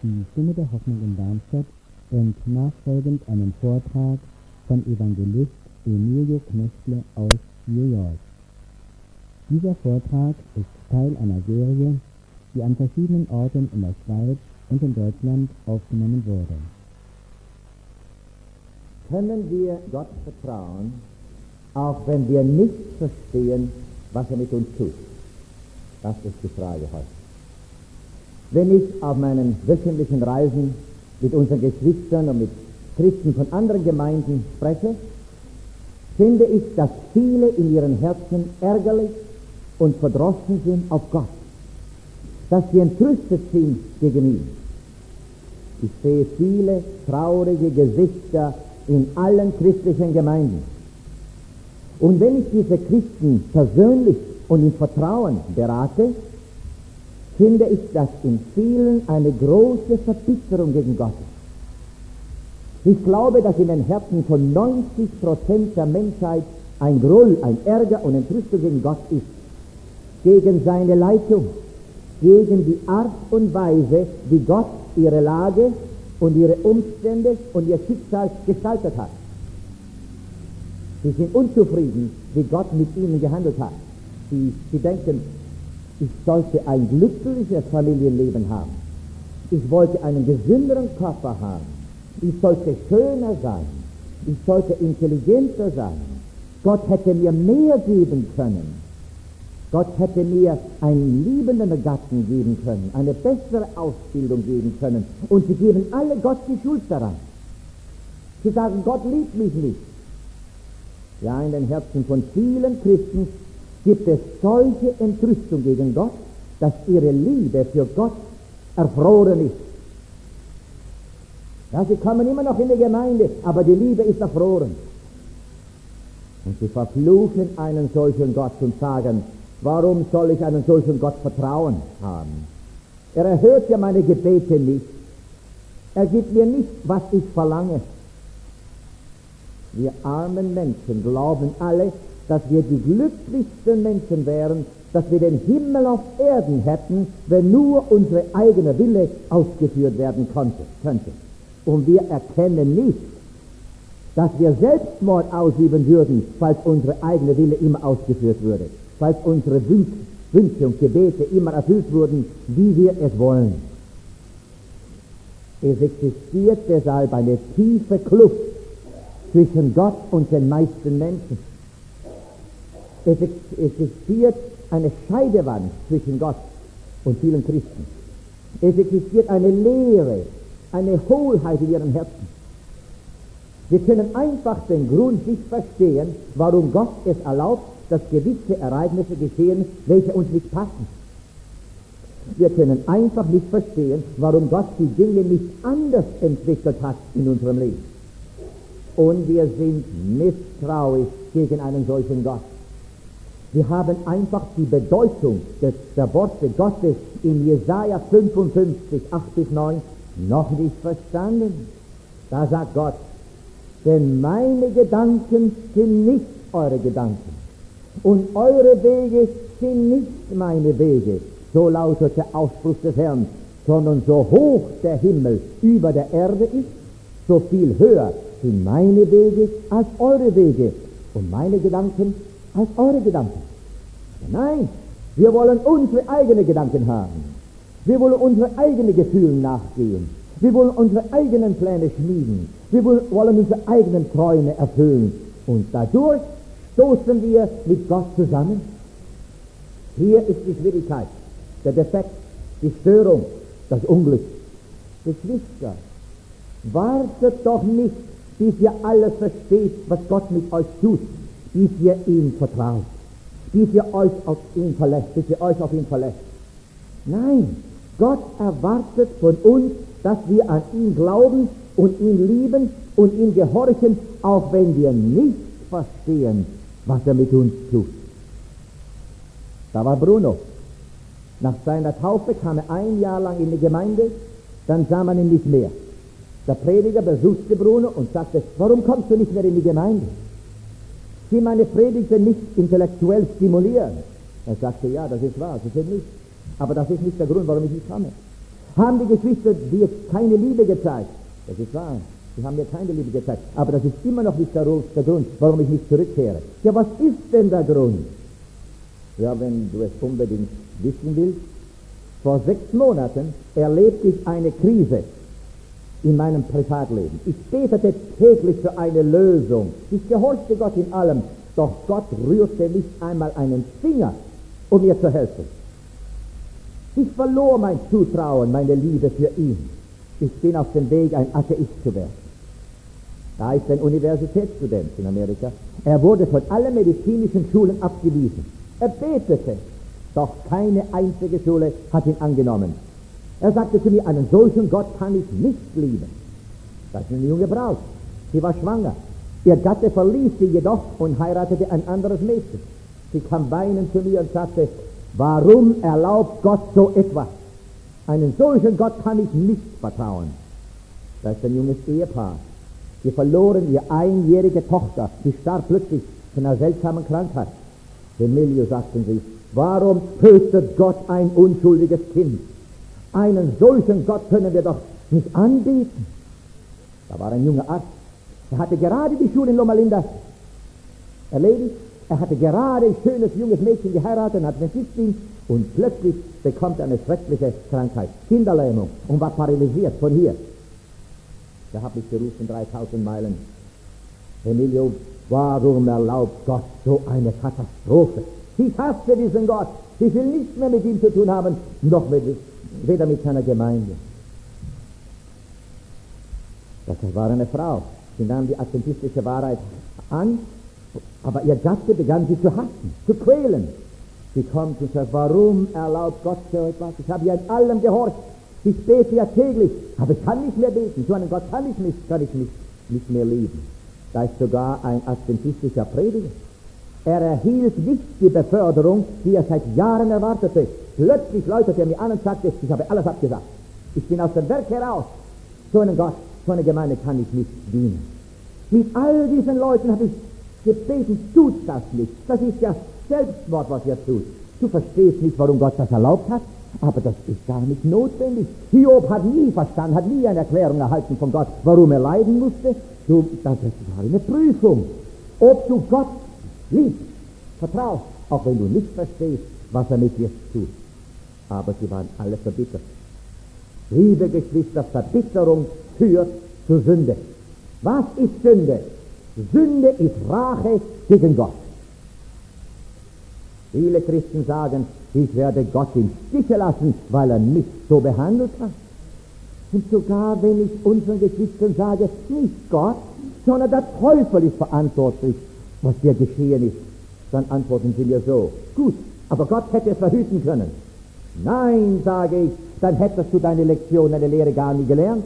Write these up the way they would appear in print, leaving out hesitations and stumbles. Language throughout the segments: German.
die Stimme der Hoffnung in Darmstadt und nachfolgend einen Vortrag von Evangelist Emilio B Knechtle aus New York. Dieser Vortrag ist Teil einer Serie, die an verschiedenen Orten in der Schweiz und in Deutschland aufgenommen wurde. Können wir Gott vertrauen, auch wenn wir nicht verstehen, was er mit uns tut? Das ist die Frage heute. Wenn ich auf meinen wöchentlichen Reisen mit unseren Geschwistern und mit Christen von anderen Gemeinden spreche, finde ich, dass viele in ihren Herzen ärgerlich und verdrossen sind auf Gott, dass sie entrüstet sind gegen ihn. Ich sehe viele traurige Gesichter in allen christlichen Gemeinden. Und wenn ich diese Christen persönlich und im Vertrauen berate, finde ich, dass in vielen eine große Verbitterung gegen Gott ist. Ich glaube, dass in den Herzen von 90% der Menschheit ein Groll, ein Ärger und Entrüstung gegen Gott ist, gegen seine Leitung, gegen die Art und Weise, wie Gott ihre Lage und ihre Umstände und ihr Schicksal gestaltet hat. Sie sind unzufrieden, wie Gott mit ihnen gehandelt hat. Sie denken, ich sollte ein glückliches Familienleben haben. Ich wollte einen gesünderen Körper haben. Ich sollte schöner sein. Ich sollte intelligenter sein. Gott hätte mir mehr geben können. Gott hätte mir einen liebenden Gatten geben können, eine bessere Ausbildung geben können. Und sie geben alle Gott die Schuld daran. Sie sagen, Gott liebt mich nicht. Ja, in den Herzen von vielen Christen gibt es solche Entrüstung gegen Gott, dass ihre Liebe für Gott erfroren ist. Ja, sie kommen immer noch in die Gemeinde, aber die Liebe ist erfroren. Und sie verfluchen einen solchen Gott und sagen, warum soll ich einen solchen Gott Vertrauen haben? Er erhört ja meine Gebete nicht. Er gibt mir nicht, was ich verlange. Wir armen Menschen glauben alle, dass wir die glücklichsten Menschen wären, dass wir den Himmel auf Erden hätten, wenn nur unsere eigene Wille ausgeführt werden könnte. Und wir erkennen nicht, dass wir Selbstmord ausüben würden, falls unsere eigene Wille immer ausgeführt würde, falls unsere Wünsche und Gebete immer erfüllt wurden, wie wir es wollen. Es existiert deshalb eine tiefe Kluft zwischen Gott und den meisten Menschen. Es existiert eine Scheidewand zwischen Gott und vielen Christen. Es existiert eine Leere, eine Hohlheit in ihren Herzen. Wir können einfach den Grund nicht verstehen, warum Gott es erlaubt, dass gewisse Ereignisse geschehen, welche uns nicht passen. Wir können einfach nicht verstehen, warum Gott die Dinge nicht anders entwickelt hat in unserem Leben. Und wir sind misstrauisch gegen einen solchen Gott. Wir haben einfach die Bedeutung der Worte Gottes in Jesaja 55, 8-9 noch nicht verstanden. Da sagt Gott, denn meine Gedanken sind nicht eure Gedanken und eure Wege sind nicht meine Wege. So lautet der Ausspruch des Herrn, sondern so hoch der Himmel über der Erde ist, so viel höher sind meine Wege als eure Wege und meine Gedanken als eure Gedanken. Nein, wir wollen unsere eigenen Gedanken haben. Wir wollen unsere eigenen Gefühle nachgehen. Wir wollen unsere eigenen Pläne schmieden. Wir wollen unsere eigenen Träume erfüllen. Und dadurch stoßen wir mit Gott zusammen. Hier ist die Schwierigkeit, der Defekt, die Störung, das Unglück. Geschwister, wartet doch nicht, bis ihr alles versteht, was Gott mit euch tut, bis ihr ihm vertraut, bis ihr euch auf ihn verlässt, Nein, Gott erwartet von uns, dass wir an ihn glauben und ihn lieben und ihm gehorchen, auch wenn wir nicht verstehen, was er mit uns tut. Da war Bruno. Nach seiner Taufe kam er ein Jahr lang in die Gemeinde, dann sah man ihn nicht mehr. Der Prediger besuchte Bruno und sagte, warum kommst du nicht mehr in die Gemeinde? Sie meine Predigten nicht intellektuell stimulieren. Er sagte, ja, das ist wahr, sie sind nicht. Aber das ist nicht der Grund, warum ich nicht komme. haben die Geschwister dir keine Liebe gezeigt. Das ist wahr. Sie haben mir keine Liebe gezeigt. Aber das ist immer noch nicht der Grund, warum ich nicht zurückkehre. Ja, was ist denn der Grund? Ja, wenn du es unbedingt wissen willst. Vor 6 Monaten erlebte ich eine Krise in meinem Privatleben. Ich betete täglich für eine Lösung. Ich gehorchte Gott in allem. Doch Gott rührte nicht einmal einen Finger, um mir zu helfen. Ich verlor mein Zutrauen, meine Liebe für ihn. Ich bin auf dem Weg, ein Atheist zu werden. Da ist ein Universitätsstudent in Amerika. Er wurde von allen medizinischen Schulen abgewiesen. Er betete, doch keine einzige Schule hat ihn angenommen. Er sagte zu mir, einen solchen Gott kann ich nicht lieben. Das ist eine junge Braut. Sie war schwanger. Ihr Gatte verließ sie jedoch und heiratete ein anderes Mädchen. Sie kam weinend zu mir und sagte, warum erlaubt Gott so etwas? Einen solchen Gott kann ich nicht vertrauen. Das ist ein junges Ehepaar. Sie verloren ihre einjährige Tochter. Sie starb plötzlich von einer seltsamen Krankheit. Emilio, sagten sie, warum tötet Gott ein unschuldiges Kind? Einen solchen Gott können wir doch nicht anbeten. Da war ein junger Arzt. Er hatte gerade die Schule in Loma Linda erledigt. Er hatte gerade ein schönes junges Mädchen geheiratet und hatte den Schiffsdienst. Und plötzlich bekommt er eine schreckliche Krankheit, Kinderlähmung, und war paralysiert von hier. Da habe ich gerufen, 3000 Meilen. Emilio, warum erlaubt Gott so eine Katastrophe? Ich hasse diesen Gott. Ich will nichts mehr mit ihm zu tun haben, noch weder mit seiner Gemeinde. Das war eine Frau. Sie nahm die adventistische Wahrheit an, aber ihr Gatte begann sie zu hassen, zu quälen. Sie kommt und sagt, warum erlaubt Gott so etwas? Ich habe ja in allem gehorcht. Ich bete ja täglich, aber ich kann nicht mehr beten. So einen Gott kann ich nicht mehr lieben. Da ist sogar ein adventistischer Prediger. Er erhielt nicht die Beförderung, die er seit Jahren erwartete. Plötzlich läutete er mir an und sagte, ich habe alles abgesagt. Ich bin aus dem Werk heraus. So einen Gott, so eine Gemeinde kann ich nicht dienen. Mit all diesen Leuten habe ich gebeten, tut das nicht. Das ist ja Selbstmord, was ihr tut. Du verstehst nicht, warum Gott das erlaubt hat, aber das ist gar nicht notwendig. Hiob hat nie verstanden, hat nie eine Erklärung erhalten von Gott, warum er leiden musste. Das war eine Prüfung. Ob du Gott liebst, vertraust, auch wenn du nicht verstehst, was er mit dir tut. Aber sie waren alle verbittert. Liebe Geschwister, Verbitterung führt zu Sünde. Was ist Sünde? Sünde ist Rache gegen Gott. Viele Christen sagen, ich werde Gott im Stiche lassen, weil er mich so behandelt hat. Und sogar wenn ich unseren Geschwistern sage, nicht Gott, sondern der Teufel ist verantwortlich, was dir geschehen ist, dann antworten sie mir so, gut, aber Gott hätte es verhüten können. Nein, sage ich, dann hättest du deine Lektion, deine Lehre gar nie gelernt.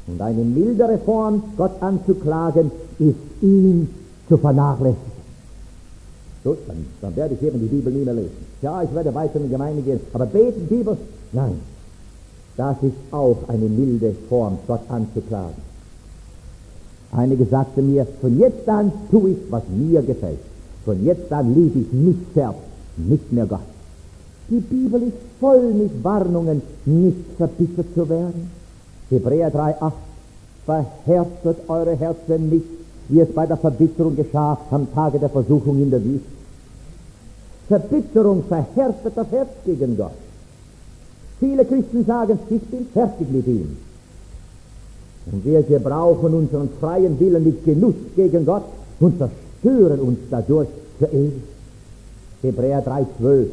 Und eine mildere Form, Gott anzuklagen, ist ihn zu vernachlässigen. So, dann werde ich eben die Bibel nie mehr lesen. Ja, ich werde weiter in die Gemeinde gehen, aber beten, Bibel, nein. Das ist auch eine milde Form, Gott anzuklagen. Einige sagten mir, von jetzt an tue ich, was mir gefällt. Von jetzt an liebe ich mich selbst, nicht mehr Gott. Die Bibel ist voll mit Warnungen, nicht verbittert zu werden. Hebräer 3,8 verhärtet eure Herzen nicht, wie es bei der Verbitterung geschah am Tage der Versuchung in der Wüste. Verbitterung verhärtet das Herz gegen Gott. Viele Christen sagen, ich bin fertig mit ihm. Und wir gebrauchen unseren freien Willen mit Genuss gegen Gott und zerstören uns dadurch für ewig. Hebräer 3,12.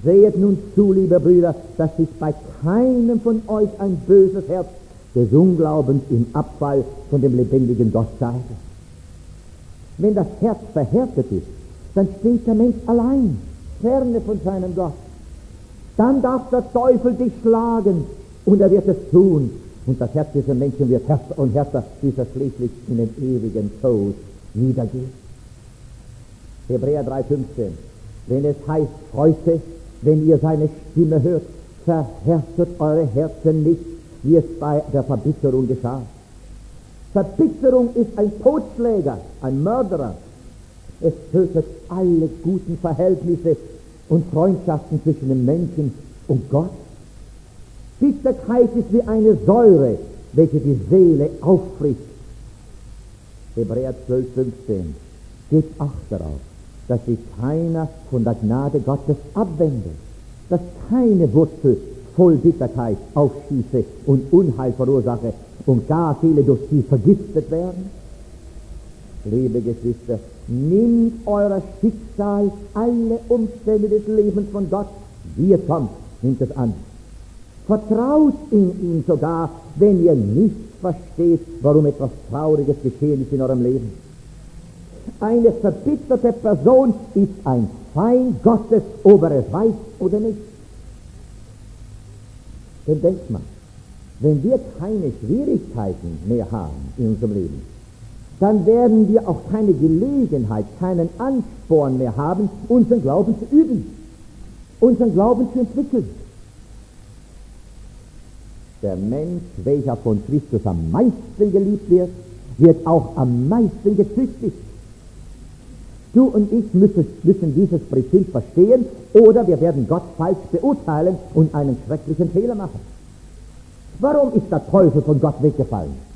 Sehet nun zu, liebe Brüder, dass sich bei keinem von euch ein böses Herz des Unglaubens im Abfall von dem lebendigen Gott zeige. Wenn das Herz verhärtet ist, dann steht der Mensch allein, ferne von seinem Gott. Dann darf der Teufel dich schlagen und er wird es tun. Und das Herz dieser Menschen wird härter und härter, bis er schließlich in den ewigen Tod niedergeht. Hebräer 3,15. Wenn es heißt heute, wenn ihr seine Stimme hört, verhärtet eure Herzen nicht, wie es bei der Verbitterung geschah. Verbitterung ist ein Totschläger, ein Mörderer. Es tötet alle guten Verhältnisse und Freundschaften zwischen den Menschen und Gott. Bitterkeit ist wie eine Säure, welche die Seele auffrisst. Hebräer 12,15. Gebt Acht darauf, dass sich keiner von der Gnade Gottes abwendet, dass keine Wurzel voll Bitterkeit aufschieße und Unheil verursache und gar viele durch sie vergiftet werden. Liebe Geschwister, nimmt euer Schicksal, alle Umstände des Lebens von Gott, wie es kommt, nimmt es an. Vertraut in ihn sogar, wenn ihr nicht versteht, warum etwas Trauriges geschehen ist in eurem Leben. Eine verbitterte Person ist ein Feind Gottes, ob er es weiß oder nicht. Denn denkt mal, wenn wir keine Schwierigkeiten mehr haben in unserem Leben, dann werden wir auch keine Gelegenheit, keinen Ansporn mehr haben, unseren Glauben zu üben, unseren Glauben zu entwickeln. Der Mensch, welcher von Christus am meisten geliebt wird, wird auch am meisten gezüchtigt. Du und ich müssen dieses Prinzip verstehen, oder wir werden Gott falsch beurteilen und einen schrecklichen Fehler machen. Warum ist der Teufel von Gott weggefallen?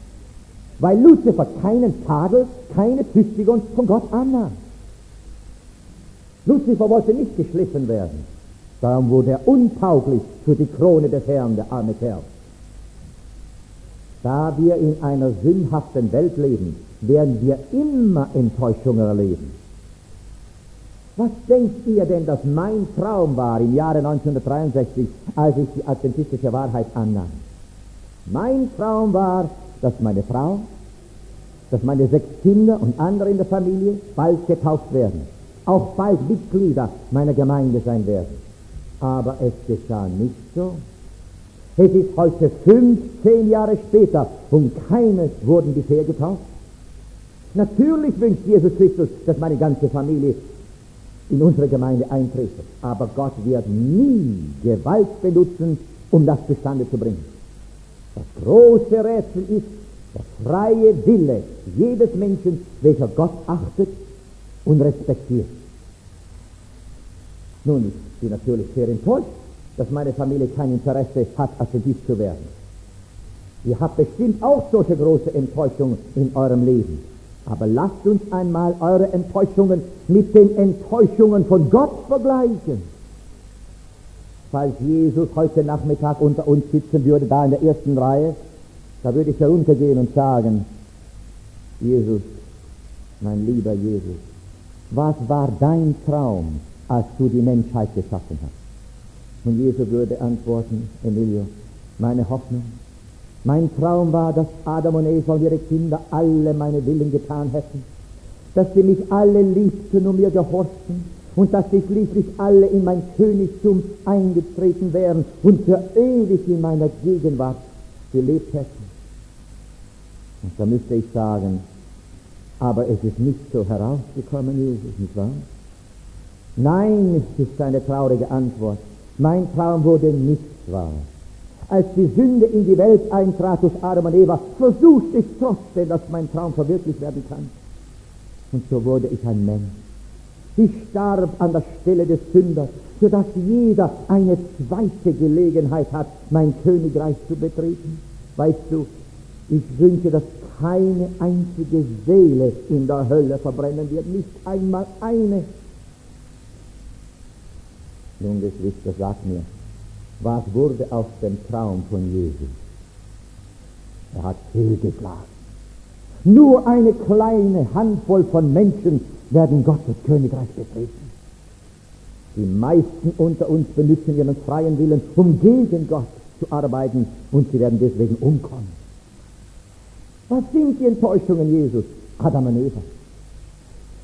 Weil Luzifer keinen Tadel, keine Züchtigung von Gott annahm. Luzifer wollte nicht geschliffen werden. Darum wurde er untauglich für die Krone des Herrn, der arme Kerl. Da wir in einer sündhaften Welt leben, werden wir immer Enttäuschungen erleben. Was denkt ihr denn, dass mein Traum war im Jahre 1963, als ich die adventistische Wahrheit annahm? Mein Traum war, dass meine Frau, dass meine 6 Kinder und andere in der Familie bald getauft werden, auch bald Mitglieder meiner Gemeinde sein werden. Aber es geschah nicht so. Es ist heute 15 Jahre später und keines wurden bisher getauft. Natürlich wünscht Jesus Christus, dass meine ganze Familie in unsere Gemeinde eintreten. Aber Gott wird nie Gewalt benutzen, um das zustande zu bringen. Das große Rätsel ist der freie Wille jedes Menschen, welcher Gott achtet und respektiert. Nun, ich bin natürlich sehr enttäuscht, dass meine Familie kein Interesse hat, Adventist zu werden. Ihr habt bestimmt auch solche große Enttäuschungen in eurem Leben. Aber lasst uns einmal eure Enttäuschungen mit den Enttäuschungen von Gott vergleichen. Falls Jesus heute Nachmittag unter uns sitzen würde, da in der ersten Reihe, da würde ich heruntergehen und sagen: Jesus, mein lieber Jesus, was war dein Traum, als du die Menschheit geschaffen hast? Und Jesus würde antworten: Emilio, meine Hoffnung, mein Traum war, dass Adam und Eva und ihre Kinder alle meine Willen getan hätten, dass sie mich alle liebten und mir gehorchten und dass sie schließlich alle in mein Königtum eingetreten wären und für ewig in meiner Gegenwart gelebt hätten. Und da müsste ich sagen: aber es ist nicht so herausgekommen, Jesus, nicht wahr? Nein, ist eine traurige Antwort. Mein Traum wurde nicht wahr. Als die Sünde in die Welt eintrat durch Adam und Eva, versuchte ich trotzdem, dass mein Traum verwirklicht werden kann. Und so wurde ich ein Mensch. Ich starb an der Stelle des Sünders, sodass jeder eine zweite Gelegenheit hat, mein Königreich zu betreten. Weißt du, ich wünsche, dass keine einzige Seele in der Hölle verbrennen wird, nicht einmal eine. Nun, Geschwister, sagt mir, was wurde aus dem Traum von Jesus? Er hat fehlgeschlagen. Nur eine kleine Handvoll von Menschen werden Gottes Königreich betreten. Die meisten unter uns benutzen ihren freien Willen, um gegen Gott zu arbeiten, und sie werden deswegen umkommen. Was sind die Enttäuschungen Jesus? Adam und Eva.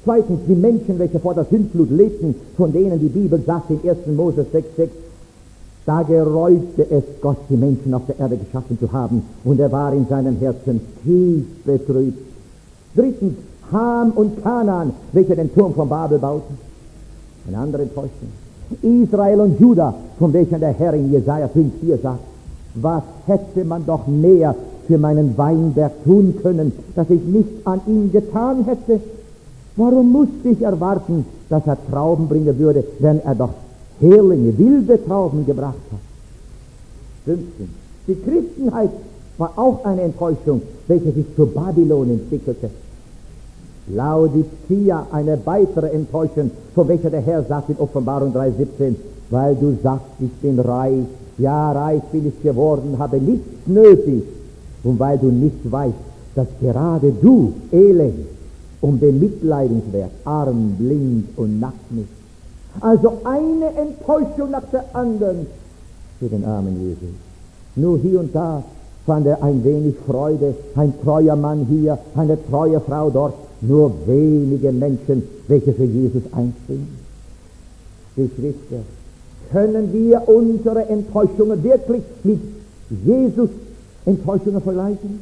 Zweitens, die Menschen, welche vor der Sintflut lebten, von denen die Bibel sagt in 1. Mose 6,6, da gereute es Gott, die Menschen auf der Erde geschaffen zu haben, und er war in seinem Herzen tief betrübt. Drittens, Ham und Kanaan, welche den Turm von Babel bauten. Eine andere Enttäuschung. Israel und Juda, von welchen der Herr in Jesaja 5,4 sagt, was hätte man doch mehr für meinen Weinberg tun können, dass ich nichts an ihm getan hätte? Warum musste ich erwarten, dass er Trauben bringen würde, wenn er doch herrliche, wilde Trauben gebracht hat? 15. Die Christenheit war auch eine Enttäuschung, welche sich zu Babylon entwickelte. Laodicea, eine weitere Enttäuschung, von welcher der Herr sagt in Offenbarung 3,17, weil du sagst, ich bin reich, ja, reich bin ich geworden, habe nichts nötig, und weil du nicht weißt, dass gerade du, elend und bemitleidenswert, arm, blind und nackt bist. Also eine Enttäuschung nach der anderen für den armen Jesus. Nur hier und da fand er ein wenig Freude, ein treuer Mann hier, eine treue Frau dort, nur wenige Menschen, welche für Jesus einstehen. Geschwister, können wir unsere Enttäuschungen wirklich mit Jesus Enttäuschungen vergleichen?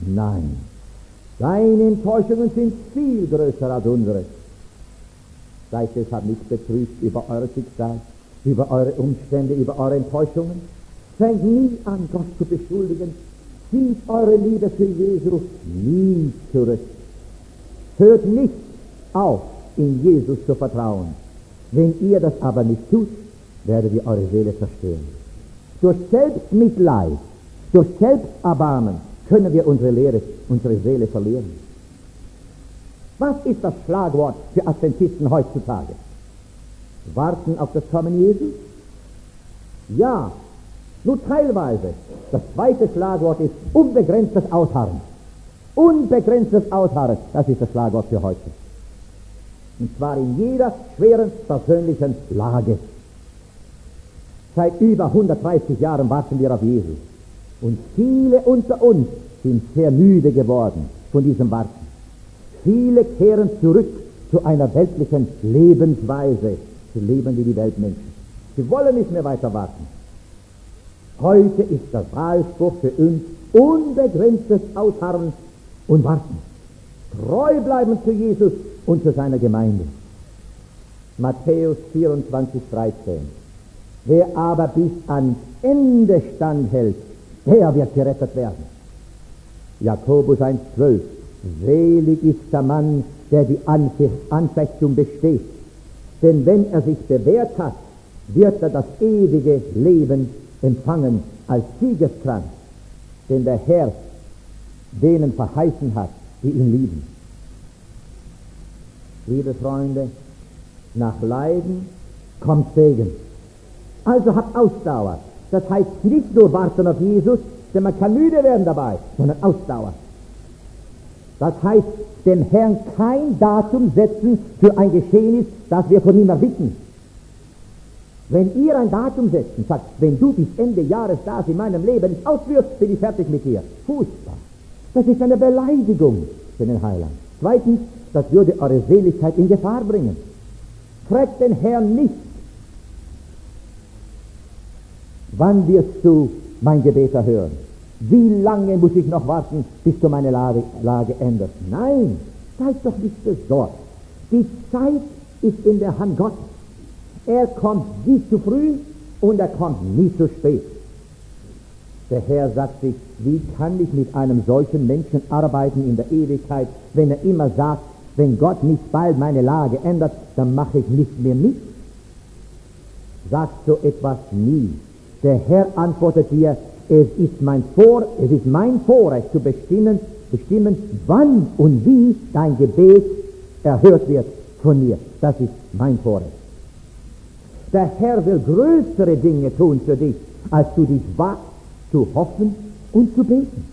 Nein. Deine Enttäuschungen sind viel größer als unsere. Seid deshalb nicht betrübt über euer Schicksal, über eure Umstände, über eure Enttäuschungen. Fängt nie an, Gott zu beschuldigen. Zieht eure Liebe für Jesus nie zurück. Hört nicht auf, in Jesus zu vertrauen. Wenn ihr das aber nicht tut, werdet ihr eure Seele zerstören. Durch Selbstmitleid, durch Selbsterbarmen können wir unsere Seele verlieren. Was ist das Schlagwort für Adventisten heutzutage? Warten auf das Kommen Jesu? Ja, nur teilweise. Das zweite Schlagwort ist unbegrenztes Ausharren. Unbegrenztes Ausharren, das ist das Schlagwort für heute. Und zwar in jeder schweren persönlichen Lage. Seit über 130 Jahren warten wir auf Jesus. Und viele unter uns sind sehr müde geworden von diesem Warten. Viele kehren zurück zu einer weltlichen Lebensweise, zu leben wie die Weltmenschen. Sie wollen nicht mehr weiter warten. Heute ist der Wahlspruch für uns unbegrenztes Ausharren und Warten. Treu bleiben zu Jesus und zu seiner Gemeinde. Matthäus 24,13. Wer aber bis ans Ende standhält, der wird gerettet werden. Jakobus 1,12. Selig ist der Mann, der die Anfechtung besteht. Denn wenn er sich bewährt hat, wird er das ewige Leben empfangen als Siegeskranz, den der Herr denen verheißen hat, die ihn lieben. Liebe Freunde, nach Leiden kommt Segen. Also habt Ausdauer. Das heißt nicht nur warten auf Jesus, denn man kann müde werden dabei, sondern Ausdauer. Das heißt, dem Herrn kein Datum setzen für ein Geschehnis, das wir von ihm erbitten. Wenn ihr ein Datum setzt und sagt, wenn du bis Ende Jahres das in meinem Leben nicht ausführst, bin ich fertig mit dir. Furchtbar. Das ist eine Beleidigung für den Heiland. Zweitens, das würde eure Seligkeit in Gefahr bringen. Fragt den Herrn nicht, wann wirst du mein Gebet erhören? Wie lange muss ich noch warten, bis du meine Lage änderst? Nein, seid doch nicht besorgt. Die Zeit ist in der Hand Gottes. Er kommt nie zu früh und er kommt nie zu spät. Der Herr sagt sich, wie kann ich mit einem solchen Menschen arbeiten in der Ewigkeit, wenn er immer sagt, wenn Gott nicht bald meine Lage ändert, dann mache ich nicht mehr mit. Sagt so etwas nie. Der Herr antwortet dir, es ist mein Vorrecht zu bestimmen, wann und wie dein Gebet erhört wird von mir. Das ist mein Vorrecht. Der Herr will größere Dinge tun für dich, als du dich wagst zu hoffen und zu beten.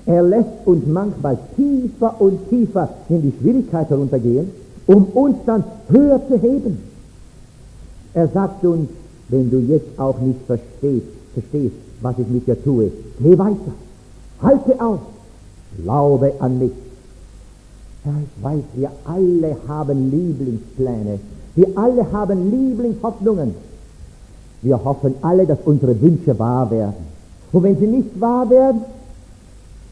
Er lässt uns manchmal tiefer und tiefer in die Schwierigkeit heruntergehen, um uns dann höher zu heben. Er sagt uns, wenn du jetzt auch nicht verstehst, was ich mit dir tue, geh weiter, halte auf, glaube an mich. Ja, ich weiß, wir alle haben Lieblingspläne, wir alle haben Lieblingshoffnungen. Wir hoffen alle, dass unsere Wünsche wahr werden. Und wenn sie nicht wahr werden,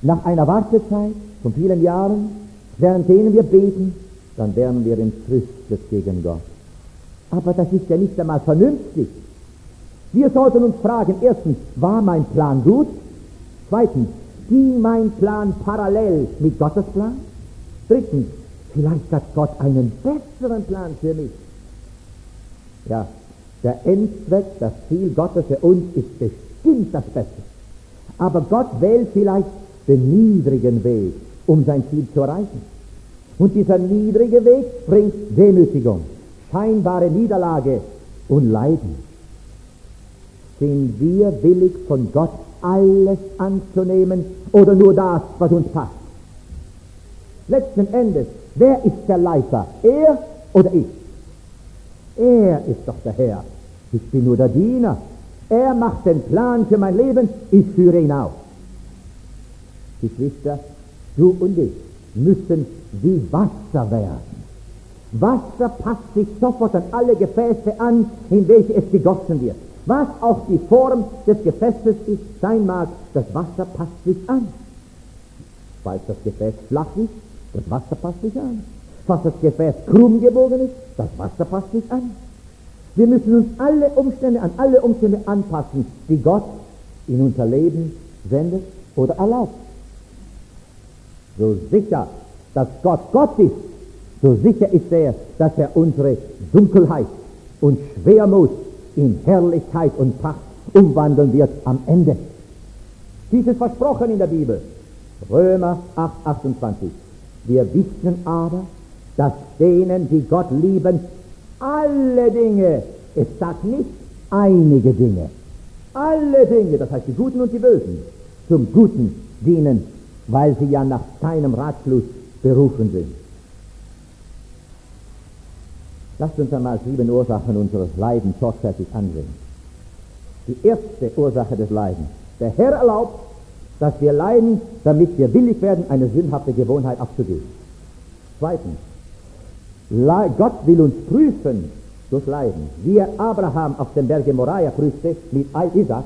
nach einer Wartezeit von vielen Jahren, während denen wir beten, dann werden wir entrüstet gegen Gott. Aber das ist ja nicht einmal vernünftig. Wir sollten uns fragen, erstens, war mein Plan gut? Zweitens, ging mein Plan parallel mit Gottes Plan? Drittens, vielleicht hat Gott einen besseren Plan für mich. Ja, Der Endzweck, das Ziel Gottes für uns ist bestimmt das Beste. Aber Gott wählt vielleicht den niedrigen Weg, um sein Ziel zu erreichen. Und dieser niedrige Weg bringt Demütigung, scheinbare Niederlage und Leiden. Sind wir willig, von Gott alles anzunehmen oder nur das, was uns passt? Letzten Endes, wer ist der Leiter? Er oder ich? Er ist doch der Herr. Ich bin nur der Diener. Er macht den Plan für mein Leben, ich führe ihn aus. Geschwister, du und ich müssen wie Wasser werden. Wasser passt sich sofort an alle Gefäße an, in welche es gegossen wird. Was auch die Form des Gefäßes sein mag, das Wasser passt sich an. Falls das Gefäß flach ist, das Wasser passt sich an. Falls das Gefäß krumm gebogen ist, das Wasser passt sich an. Wir müssen uns an alle Umstände anpassen, die Gott in unser Leben sendet oder erlaubt. So sicher, dass Gott Gott ist, so sicher ist er, dass er unsere Dunkelheit und Schwermut in Herrlichkeit und Pracht umwandeln wird am Ende. Dies ist versprochen in der Bibel. Römer 8, 28. Wir wissen aber, dass denen, die Gott lieben, alle Dinge, es sagt nicht einige Dinge, alle Dinge, das heißt die Guten und die Bösen, zum Guten dienen, weil sie ja nach seinem Ratschluss berufen sind. Lasst uns einmal 7 Ursachen unseres Leidens sorgfältig ansehen. Die erste Ursache des Leidens. Der Herr erlaubt, dass wir leiden, damit wir willig werden, eine sündhafte Gewohnheit abzugeben. Zweitens, Gott will uns prüfen durch Leiden, wie er Abraham auf dem Berge Moria prüfte mit Isaac,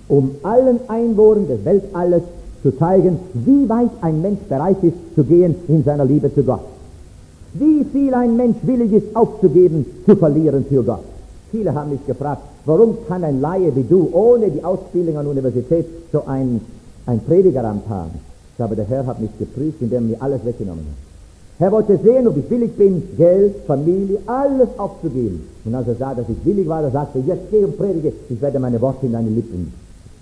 um allen Einwohnern des Weltalles zu zeigen, wie weit ein Mensch bereit ist zu gehen in seiner Liebe zu Gott. Wie viel ein Mensch willig ist aufzugeben, zu verlieren für Gott. Viele haben mich gefragt, warum kann ein Laie wie du ohne die Ausbildung an der Universität so ein Predigeramt haben? Ich glaube, der Herr hat mich geprüft, indem er mir alles weggenommen hat. Er wollte sehen, ob ich willig bin, Geld, Familie, alles aufzugeben. Und als er sah, dass ich willig war, er sagte, jetzt geh und predige, ich werde meine Worte in deine Lippen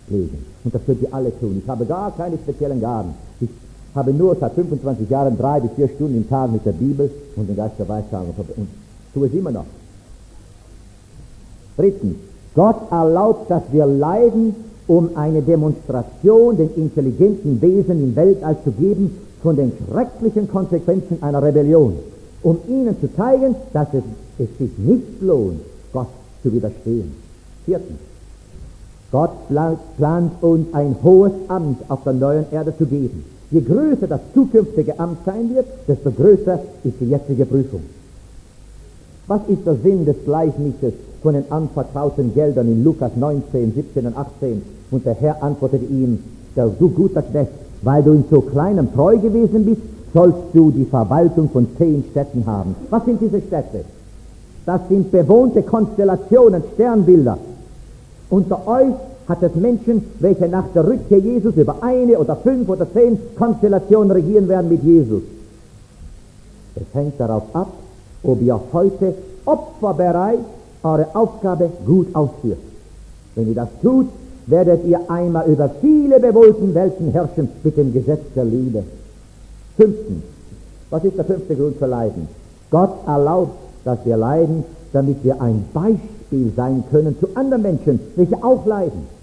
legen. Und das könnt ihr alle tun. Ich habe gar keine speziellen Gaben. Ich habe nur seit 25 Jahren 3 bis 4 Stunden im Tag mit der Bibel und den Geist der Weissagung und tue es immer noch. Drittens, Gott erlaubt, dass wir leiden, um eine Demonstration den intelligenten Wesen im Weltall zu geben von den schrecklichen Konsequenzen einer Rebellion, um ihnen zu zeigen, dass es sich nicht lohnt, Gott zu widerstehen. Viertens, Gott plant uns ein hohes Amt auf der neuen Erde zu geben. Je größer das zukünftige Amt sein wird, desto größer ist die jetzige Prüfung. Was ist der Sinn des Gleichnisses von den anvertrauten Geldern in Lukas 19, 17 und 18? Und der Herr antwortete ihm, du guter Knecht, weil du in so kleinem treu gewesen bist, sollst du die Verwaltung von 10 Städten haben. Was sind diese Städte? Das sind bewohnte Konstellationen, Sternbilder. Unter euch hat es Menschen, welche nach der Rückkehr Jesus über 1 oder 5 oder 10 Konstellationen regieren werden mit Jesus. Es hängt darauf ab, ob ihr heute opferbereit eure Aufgabe gut ausführt. Wenn ihr das tut, werdet ihr einmal über viele bewohnten Welten herrschen mit dem Gesetz der Liebe. 5. Was ist der 5. Grund für Leiden? Gott erlaubt, dass wir leiden, damit wir ein Beispiel sein können zu anderen Menschen, welche auch leiden.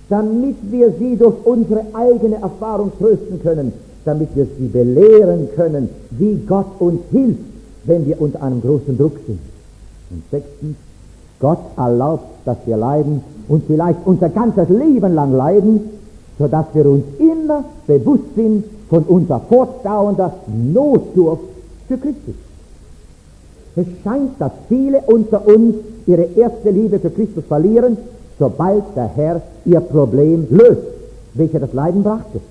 Damit wir sie durch unsere eigene Erfahrung trösten können, damit wir sie belehren können, wie Gott uns hilft, wenn wir unter einem großen Druck sind. Und 6. Gott erlaubt, dass wir leiden und vielleicht unser ganzes Leben lang leiden, sodass wir uns immer bewusst sind von unserer fortdauernden Notdurft für Christus. Es scheint, dass viele unter uns ihre erste Liebe für Christus verlieren, sobald der Herr ihr Problem löst, welcher das Leiden brachte.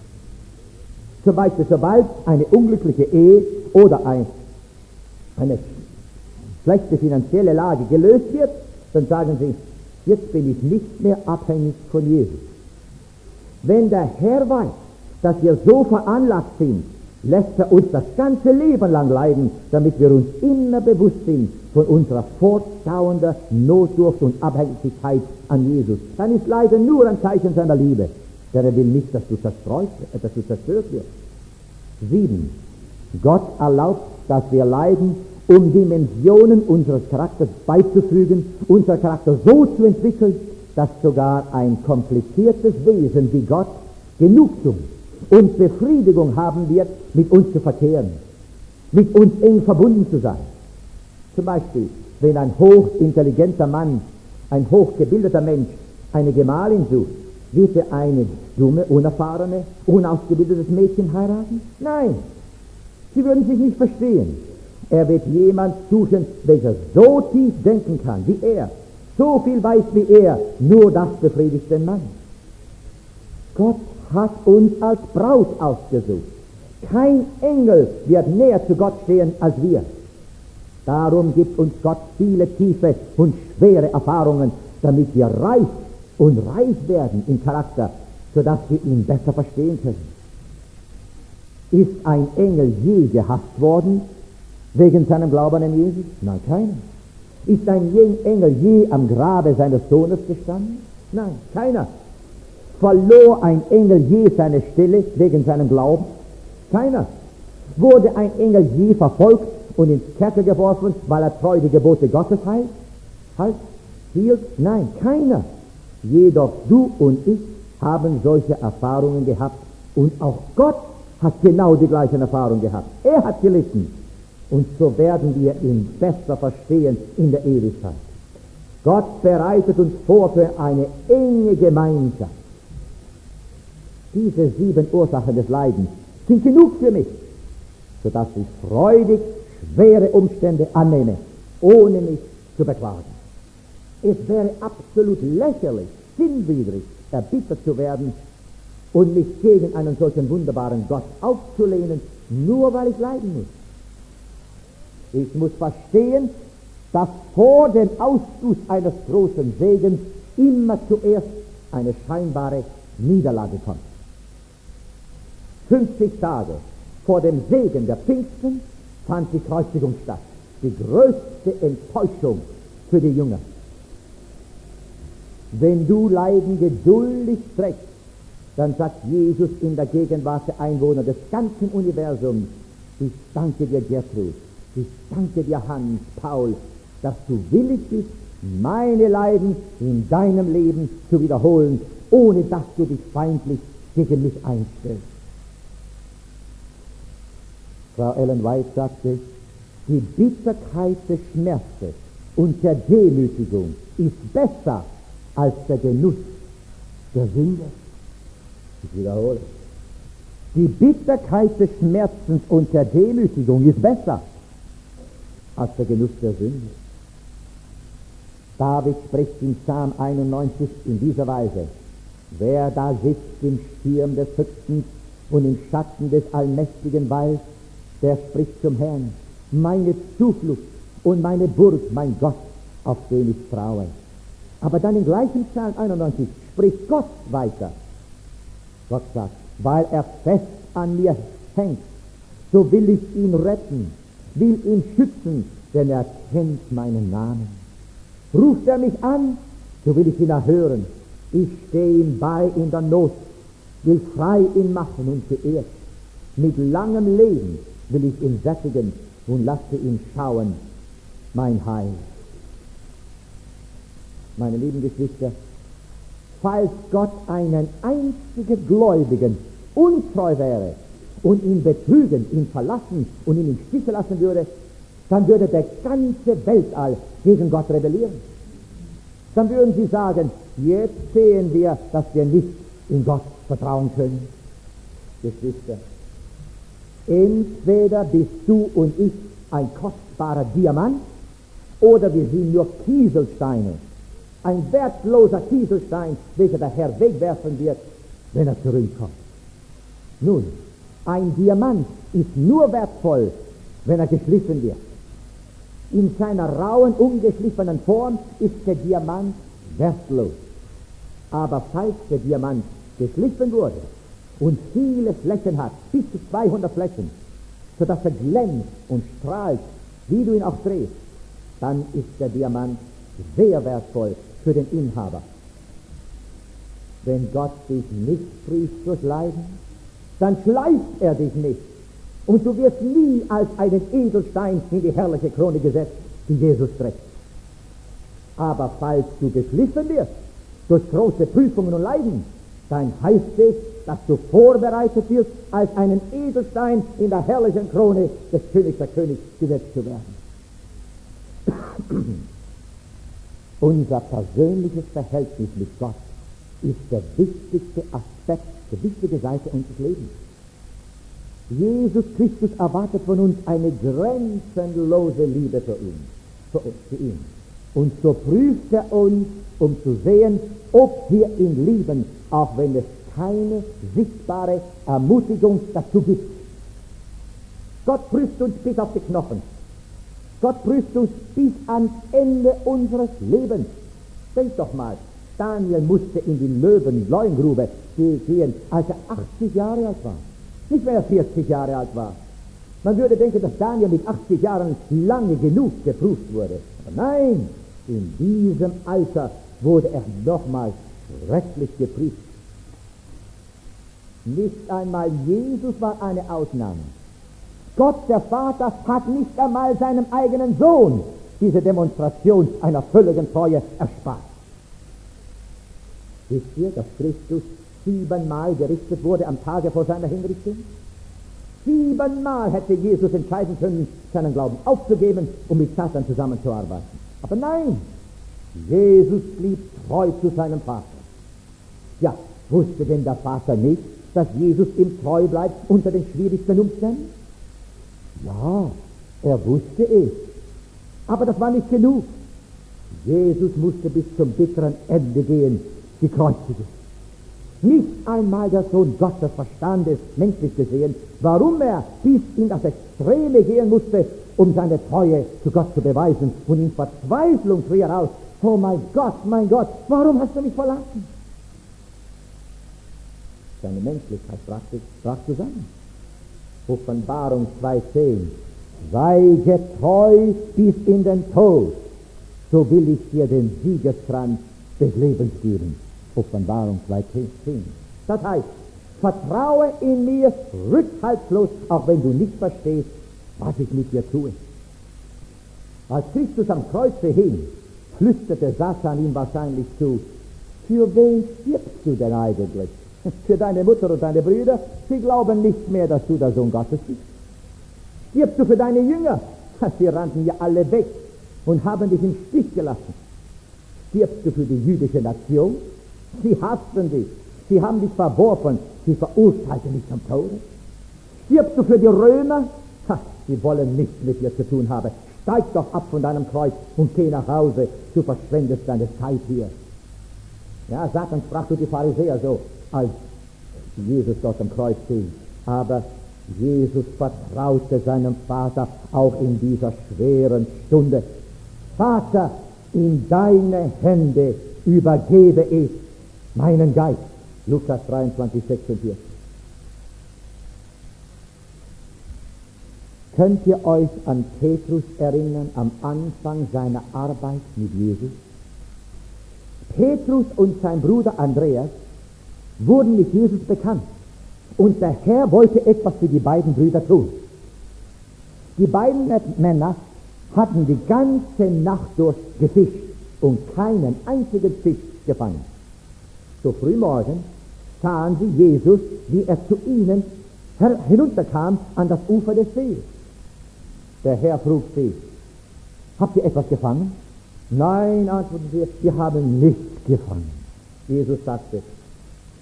Zum Beispiel, sobald eine unglückliche Ehe oder eine schlechte finanzielle Lage gelöst wird, dann sagen sie, jetzt bin ich nicht mehr abhängig von Jesus. Wenn der Herr weiß, dass wir so veranlagt sind, lässt er uns das ganze Leben lang leiden, damit wir uns immer bewusst sind von unserer fortdauernden Notdurft und Abhängigkeit an Jesus. Dann ist Leiden nur ein Zeichen seiner Liebe, denn er will nicht, dass du zerstört wirst. 7. Gott erlaubt, dass wir leiden, um Dimensionen unseres Charakters beizufügen, unser Charakter so zu entwickeln, dass sogar ein kompliziertes Wesen wie Gott Genugtuung und Befriedigung haben wird, mit uns zu verkehren, mit uns eng verbunden zu sein. Zum Beispiel, wenn ein hochintelligenter Mann, ein hochgebildeter Mensch eine Gemahlin sucht, wird er eine dumme, unerfahrene, unausgebildetes Mädchen heiraten? Nein, sie würden sich nicht verstehen. Er wird jemand suchen, welcher so tief denken kann wie er, so viel weiß wie er, nur das befriedigt den Mann. Gott hat uns als Braut ausgesucht. Kein Engel wird näher zu Gott stehen als wir. Darum gibt uns Gott viele tiefe und schwere Erfahrungen, damit wir reif und reif werden im Charakter, sodass wir ihn besser verstehen können. Ist ein Engel je gehasst worden wegen seinem Glauben an Jesus? Nein, keiner. Ist ein Engel je am Grabe seines Sohnes gestanden? Nein, keiner. Verlor ein Engel je seine Stelle wegen seinem Glauben? Keiner. Wurde ein Engel je verfolgt und ins Kerker geworfen, weil er treu die Gebote Gottes hielt? Nein, keiner. Jedoch du und ich haben solche Erfahrungen gehabt und auch Gott hat genau die gleichen Erfahrungen gehabt. Er hat gelitten. Und so werden wir ihn besser verstehen in der Ewigkeit. Gott bereitet uns vor für eine enge Gemeinschaft. Diese 7 Ursachen des Leidens sind genug für mich, sodass ich freudig schwere Umstände annehme, ohne mich zu beklagen. Es wäre absolut lächerlich, sinnwidrig, erbittert zu werden und mich gegen einen solchen wunderbaren Gott aufzulehnen, nur weil ich leiden muss. Ich muss verstehen, dass vor dem Ausguss eines großen Segens immer zuerst eine scheinbare Niederlage kommt. 50 Tage vor dem Segen der Pfingsten fand die Kreuzigung statt. Die größte Enttäuschung für die Jünger. Wenn du Leiden geduldig trägst, dann sagt Jesus in der Gegenwart der Einwohner des ganzen Universums: Ich danke dir, Gertrud, ich danke dir, Hans, Paul, dass du willig bist, meine Leiden in deinem Leben zu wiederholen, ohne dass du dich feindlich gegen mich einstellst. Frau Ellen White sagte, die Bitterkeit des Schmerzes und der Demütigung ist besser als der Genuss der Sünde. Ich wiederhole. Die Bitterkeit des Schmerzens und der Demütigung ist besser als der Genuss der Sünde. David spricht in Psalm 91 in dieser Weise: Wer da sitzt im Sturm des Höchsten und im Schatten des Allmächtigen weilt, der spricht zum Herrn: Meine Zuflucht und meine Burg, mein Gott, auf den ich traue. Aber dann im gleichen Psalm 91 spricht Gott weiter. Gott sagt: Weil er fest an mir hängt, so will ich ihn retten, will ihn schützen, denn er kennt meinen Namen. Ruft er mich an, so will ich ihn erhören. Ich stehe ihm bei in der Not, will frei ihn machen und geehrt. Mit langem Leben will ich ihn sättigen und lasse ihn schauen, mein Heil. Meine lieben Geschwister, falls Gott einen einzigen Gläubigen untreu wäre und ihn betrügen, ihn verlassen und ihn im Stich lassen würde, dann würde der ganze Weltall gegen Gott rebellieren. Dann würden sie sagen: Jetzt sehen wir, dass wir nicht in Gott vertrauen können. Geschwister, entweder bist du und ich ein kostbarer Diamant, oder wir sind nur Kieselsteine, ein wertloser Kieselstein, welcher der Herr wegwerfen wird, wenn er zurückkommt. Nun, ein Diamant ist nur wertvoll, wenn er geschliffen wird. In seiner rauen, ungeschliffenen Form ist der Diamant wertlos. Aber falls der Diamant geschliffen wurde und viele Flächen hat, bis zu 200 Flächen, sodass er glänzt und strahlt, wie du ihn auch drehst, dann ist der Diamant sehr wertvoll für den Inhaber. Wenn Gott dich nicht prüft durch Leiden, dann schleift er dich nicht. Und du wirst nie als einen Edelstein in die herrliche Krone gesetzt, die Jesus trägt. Aber falls du geschliffen wirst durch große Prüfungen und Leiden, dann heißt es, dass du vorbereitet wirst, als einen Edelstein in der herrlichen Krone des Königs der Königs gesetzt zu werden. Unser persönliches Verhältnis mit Gott ist der wichtigste Aspekt, die wichtige Seite unseres Lebens. Jesus Christus erwartet von uns eine grenzenlose Liebe für ihn. Und so prüft er uns, um zu sehen, ob wir ihn lieben, auch wenn es keine sichtbare Ermutigung dazu gibt. Gott prüft uns bis auf die Knochen. Gott prüft uns bis ans Ende unseres Lebens. Denk doch mal, Daniel musste in die Löwenleuengrube gehen, als er 80 Jahre alt war. Nicht, wenn er 40 Jahre alt war. Man würde denken, dass Daniel mit 80 Jahren lange genug geprüft wurde. Aber nein, in diesem Alter wurde er nochmals schrecklich geprüft. Nicht einmal Jesus war eine Ausnahme. Gott, der Vater, hat nicht einmal seinem eigenen Sohn diese Demonstration einer völligen Treue erspart. Wisst ihr, dass Christus 7-mal gerichtet wurde am Tage vor seiner Hinrichtung? 7-mal hätte Jesus entscheiden können, seinen Glauben aufzugeben und mit Satan zusammenzuarbeiten. Aber nein, Jesus blieb treu zu seinem Vater. Ja, wusste denn der Vater nicht, dass Jesus ihm treu bleibt unter den schwierigsten Umständen? Ja, er wusste es. Aber das war nicht genug. Jesus musste bis zum bitteren Ende gehen, die Kreuzigung. Nicht einmal der Sohn Gottes verstand es, menschlich gesehen, warum er bis in das Extreme gehen musste, um seine Treue zu Gott zu beweisen. Und in Verzweiflung schrie er aus: Oh mein Gott, warum hast du mich verlassen? Seine Menschlichkeit brach zusammen. Offenbarung 2,10: Sei getreu bis in den Tod, so will ich dir den Siegeskranz des Lebens geben. Offenbarung 2,10. Das heißt, vertraue in mir rückhaltlos, auch wenn du nicht verstehst, was ich mit dir tue. Als Christus am Kreuze hing, flüsterte Satan ihm wahrscheinlich zu: Für wen stirbst du denn eigentlich? Für deine Mutter und deine Brüder? Sie glauben nicht mehr, dass du der Sohn Gottes bist. Stirbst du für deine Jünger? Sie rannten ja alle weg und haben dich im Stich gelassen. Stirbst du für die jüdische Nation? Sie hassten dich, sie haben dich verworfen, sie verurteilten dich zum Tode. Stirbst du für die Römer? Sie wollen nichts mit dir zu tun haben. Steig doch ab von deinem Kreuz und geh nach Hause, du verschwendest deine Zeit hier. Ja, Satan sprach zu die Pharisäer so, als Jesus dort am Kreuz hing. Aber Jesus vertraute seinem Vater auch in dieser schweren Stunde. Vater, in deine Hände übergebe ich meinen Geist. Lukas 23,46. Könnt ihr euch an Petrus erinnern am Anfang seiner Arbeit mit Jesus? Petrus und sein Bruder Andreas wurden mit Jesus bekannt. Und der Herr wollte etwas für die beiden Brüder tun. Die beiden Männer hatten die ganze Nacht durch gefischt und keinen einzigen Fisch gefangen. So früh morgens sahen sie Jesus, wie er zu ihnen hinunterkam an das Ufer des Sees. Der Herr frug sie: Habt ihr etwas gefangen? Nein, antworteten sie, wir haben nichts gefangen. Jesus sagte: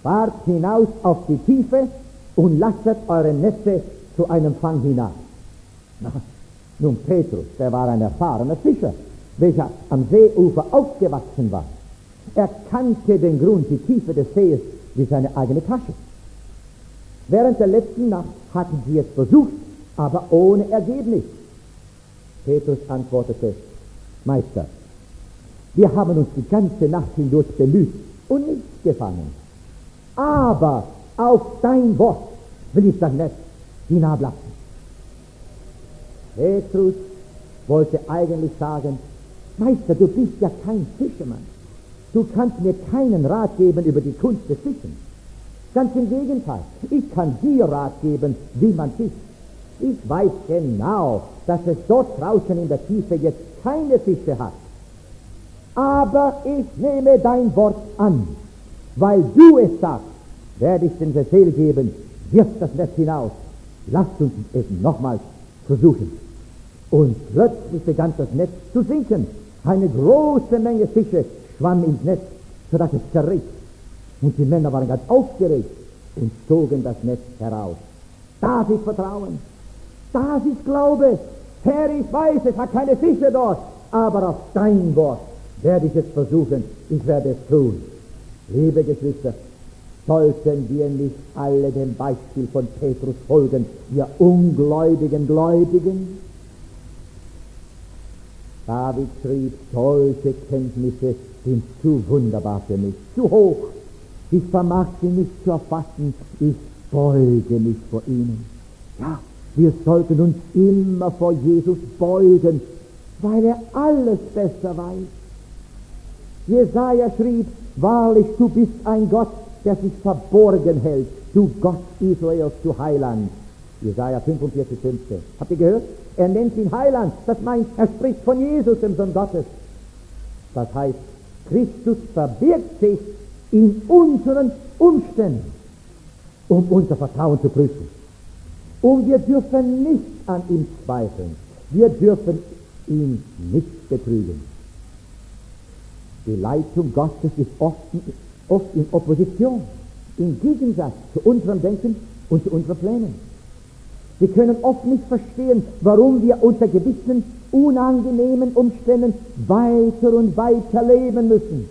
Fahrt hinaus auf die Tiefe und lasset eure Netze zu einem Fang hinab. Nun, Petrus, der war ein erfahrener Fischer, welcher am Seeufer aufgewachsen war. Er kannte den Grund, die Tiefe des Sees, wie seine eigene Tasche. Während der letzten Nacht hatten sie es versucht, aber ohne Ergebnis. Petrus antwortete: Meister, wir haben uns die ganze Nacht hindurch bemüht und nichts gefangen. Aber Auf dein Wort will ich das Netz hinablassen. Petrus wollte eigentlich sagen, Meister, du bist ja kein Fischermann. Du kannst mir keinen Rat geben über die Kunst des Fischens. Ganz im Gegenteil, ich kann dir Rat geben, wie man fischt. Ich weiß genau, dass es dort draußen in der Tiefe jetzt keine Fische hat. Aber ich nehme dein Wort an. Weil du es sagst, werde ich den Befehl geben, wirf das Netz hinaus. Lasst uns es nochmals versuchen. Und plötzlich begann das Netz zu sinken. Eine große Menge Fische schwamm ins Netz, sodass es zerriss. Und die Männer waren ganz aufgeregt und zogen das Netz heraus. Das ist Vertrauen. Das ist Glaube. Herr, ich weiß, es hat keine Fische dort, aber auf dein Wort werde ich es versuchen. Ich werde es tun. Liebe Geschwister, sollten wir nicht alle dem Beispiel von Petrus folgen, wir ungläubigen Gläubigen? David schrieb, solche Kenntnisse sind zu wunderbar für mich, zu hoch. Ich vermag sie nicht zu erfassen, ich beuge mich vor ihnen. Ja, wir sollten uns immer vor Jesus beugen, weil er alles besser weiß. Jesaja schrieb, wahrlich, du bist ein Gott, der sich verborgen hält, du Gott Israels, du Heiland. Jesaja 45, 15. Habt ihr gehört? Er nennt ihn Heiland. Das meint, er spricht von Jesus, dem Sohn Gottes. Das heißt, Christus verbirgt sich in unseren Umständen, um unser Vertrauen zu prüfen. Und wir dürfen nicht an ihm zweifeln. Wir dürfen ihn nicht betrügen. Die Leitung Gottes ist oft in Opposition, im Gegensatz zu unserem Denken und zu unseren Plänen. Wir können oft nicht verstehen, warum wir unter gewissen unangenehmen Umständen weiter und weiter leben müssen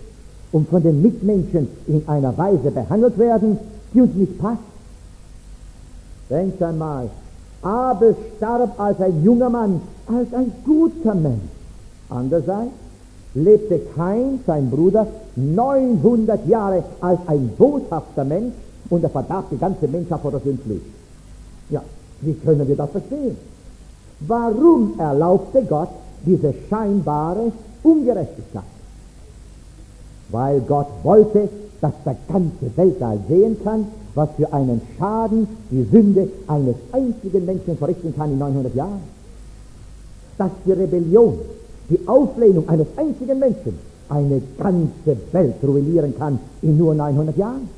und von den Mitmenschen in einer Weise behandelt werden, die uns nicht passt. Denkt einmal, Abel starb als ein junger Mann, als ein guter Mensch. Andererseits lebte Kain, sein Bruder, 900 Jahre als ein boshafter Mensch und er verdarb die ganze Menschheit vor der Sündflut. Ja, wie können wir das verstehen? Warum erlaubte Gott diese scheinbare Ungerechtigkeit? Weil Gott wollte, dass der ganze Weltall sehen kann, was für einen Schaden die Sünde eines einzigen Menschen verrichten kann in 900 Jahren. Dass die Rebellion, die Auflehnung eines einzigen Menschen eine ganze Welt ruinieren kann in nur 900 Jahren.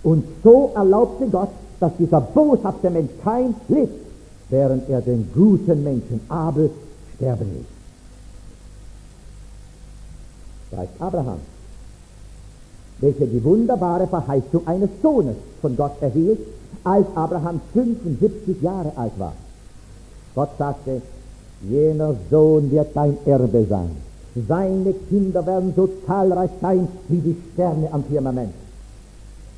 Und so erlaubte Gott, dass dieser boshafte Mensch Kain lebt, während er den guten Menschen Abel sterben ließ. Da ist Abraham, welcher die wunderbare Verheißung eines Sohnes von Gott erhielt, als Abraham 75 Jahre alt war. Gott sagte, jener Sohn wird dein Erbe sein. Seine Kinder werden so zahlreich sein wie die Sterne am Firmament.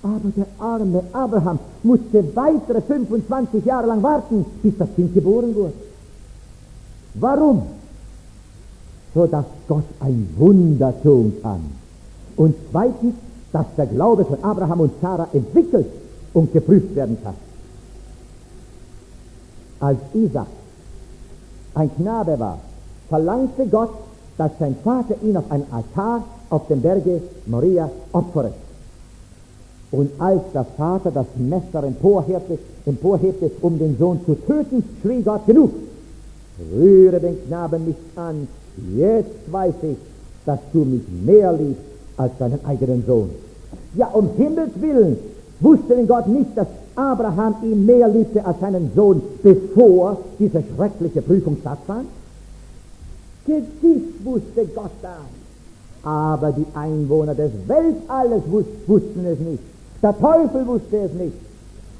Aber der arme Abraham musste weitere 25 Jahre lang warten, bis das Kind geboren wurde. Warum? So dass Gott ein Wunder tun kann. Und zweitens, dass der Glaube von Abraham und Sarah entwickelt und geprüft werden kann. Als Isaac ein Knabe war, verlangte Gott, dass sein Vater ihn auf einen Altar auf dem Berge Moria opfere. Und als der Vater das Messer emporhebte, um den Sohn zu töten, schrie Gott, genug, rühre den Knaben nicht an, jetzt weiß ich, dass du mich mehr liebst als deinen eigenen Sohn. Ja, um Himmels Willen, wusste denn Gott nicht, dass Abraham ihn mehr liebte als seinen Sohn, bevor diese schreckliche Prüfung stattfand? Gewiss wusste Gott das. Aber die Einwohner des Weltalles wussten es nicht. Der Teufel wusste es nicht.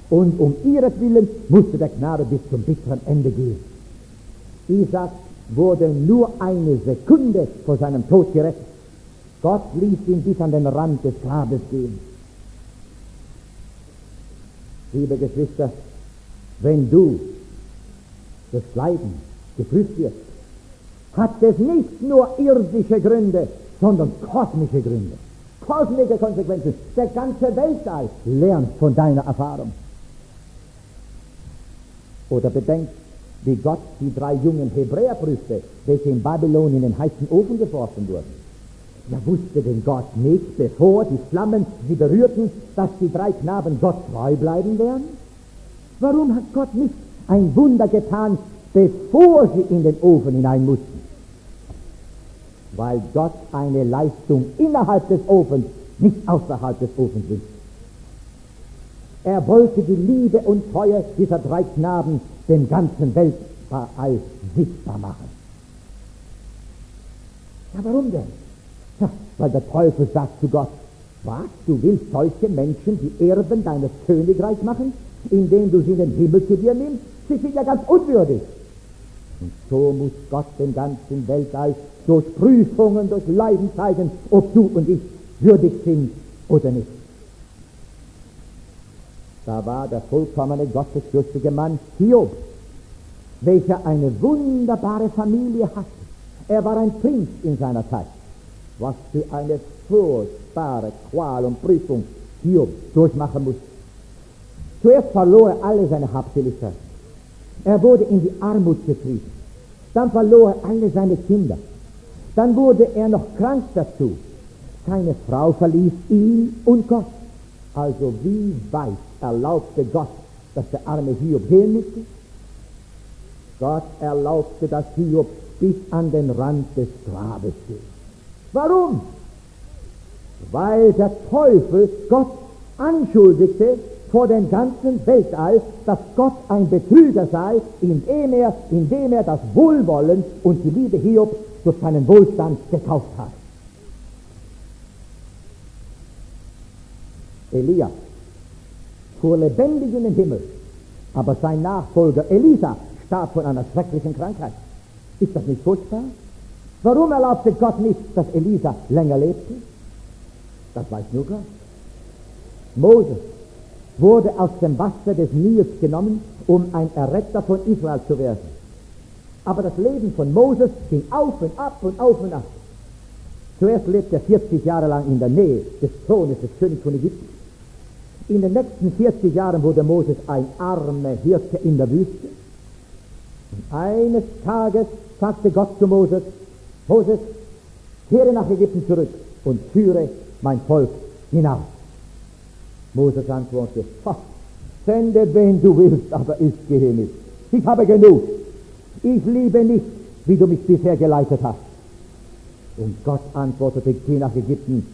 Und um ihretwillen musste der Knabe bis zum bitteren Ende gehen. Isaac wurde nur eine Sekunde vor seinem Tod gerettet. Gott ließ ihn bis an den Rand des Grabes gehen. Liebe Geschwister, wenn du das Leiden geprüft wirst, hat es nicht nur irdische Gründe, sondern kosmische Gründe. kosmische Konsequenzen. Der ganze Weltall lernt von deiner Erfahrung. Oder bedenkt, wie Gott die 3 jungen Hebräer prüfte, welche in Babylon in den heißen Ofen geworfen wurden. Ja, wusste denn Gott nicht, bevor die Flammen sie berührten, dass die 3 Knaben Gott treu bleiben werden? Warum hat Gott nicht ein Wunder getan, bevor sie in den Ofen hinein mussten? Weil Gott eine Leistung innerhalb des Ofens, nicht außerhalb des Ofens will. Er wollte die Liebe und Treue dieser 3 Knaben dem ganzen Weltall sichtbar machen. Ja, warum denn? Ja, weil der Teufel sagt zu Gott, was, du willst solche Menschen die Erben deines Königreichs machen, indem du sie in den Himmel zu dir nimmst? Sie sind ja ganz unwürdig. Und so muss Gott dem ganzen Weltall durch Prüfungen, durch Leiden zeigen, ob du und ich würdig sind oder nicht. Da war der vollkommene, gottesfürchtige Mann Hiob, welcher eine wunderbare Familie hatte. Er war ein Prinz in seiner Zeit. Was für eine furchtbare Qual und Prüfung Hiob durchmachen musste. Zuerst verlor er alle seine Habseligkeit. Er wurde in die Armut getrieben. Dann verlor er alle seine Kinder. Dann wurde er noch krank dazu. Seine Frau verließ ihn und Gott. Also wie weit erlaubte Gott, dass der arme Hiob gehen musste? Gott erlaubte, dass Hiob bis an den Rand des Grabes geht. Warum? Weil der Teufel Gott anschuldigte vor dem ganzen Weltall, dass Gott ein Betrüger sei, indem er das Wohlwollen und die Liebe Hiobs durch seinen Wohlstand gekauft hat. Elia fuhr lebendig in den Himmel, aber sein Nachfolger Elisa starb von einer schrecklichen Krankheit. Ist das nicht furchtbar? Warum erlaubte Gott nicht, dass Elisa länger lebte? Das weiß nur Gott. Moses wurde aus dem Wasser des Nils genommen, um ein Erretter von Israel zu werden. Aber das Leben von Moses ging auf und ab und auf und ab. Zuerst lebte er 40 Jahre lang in der Nähe des Thrones des Königs von Ägypten. In den nächsten 40 Jahren wurde Moses ein armer Hirte in der Wüste. Und eines Tages sagte Gott zu Moses, Moses, kehre nach Ägypten zurück und führe mein Volk hinaus. Moses antwortete, sende wen du willst, aber ich gehe nicht. Ich habe genug. Ich liebe nicht, wie du mich bisher geleitet hast. Und Gott antwortete, geh nach Ägypten.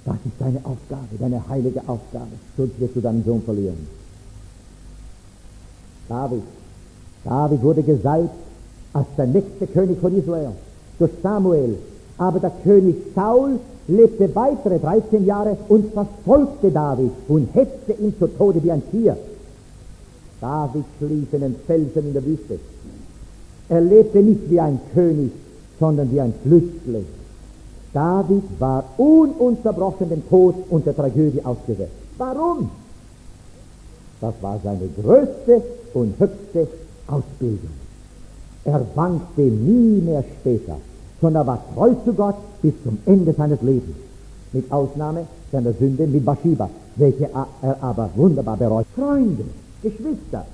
Das ist deine Aufgabe, deine heilige Aufgabe. Sonst wirst du deinen Sohn verlieren. David wurde gesalbt als der nächste König von Israel durch Samuel. Aber der König Saul lebte weitere 13 Jahre und verfolgte David und hetzte ihn zu Tode wie ein Tier. David schlief in den Felsen in der Wüste. Er lebte nicht wie ein König, sondern wie ein Flüchtling. David war ununterbrochen dem Tod und der Tragödie ausgesetzt. Warum? Das war seine größte und höchste Ausbildung. Er wankte nie mehr später, sondern war treu zu Gott bis zum Ende seines Lebens. Mit Ausnahme seiner Sünde mit Bathscheba, welche er aber wunderbar bereut. Freunde, Geschwister,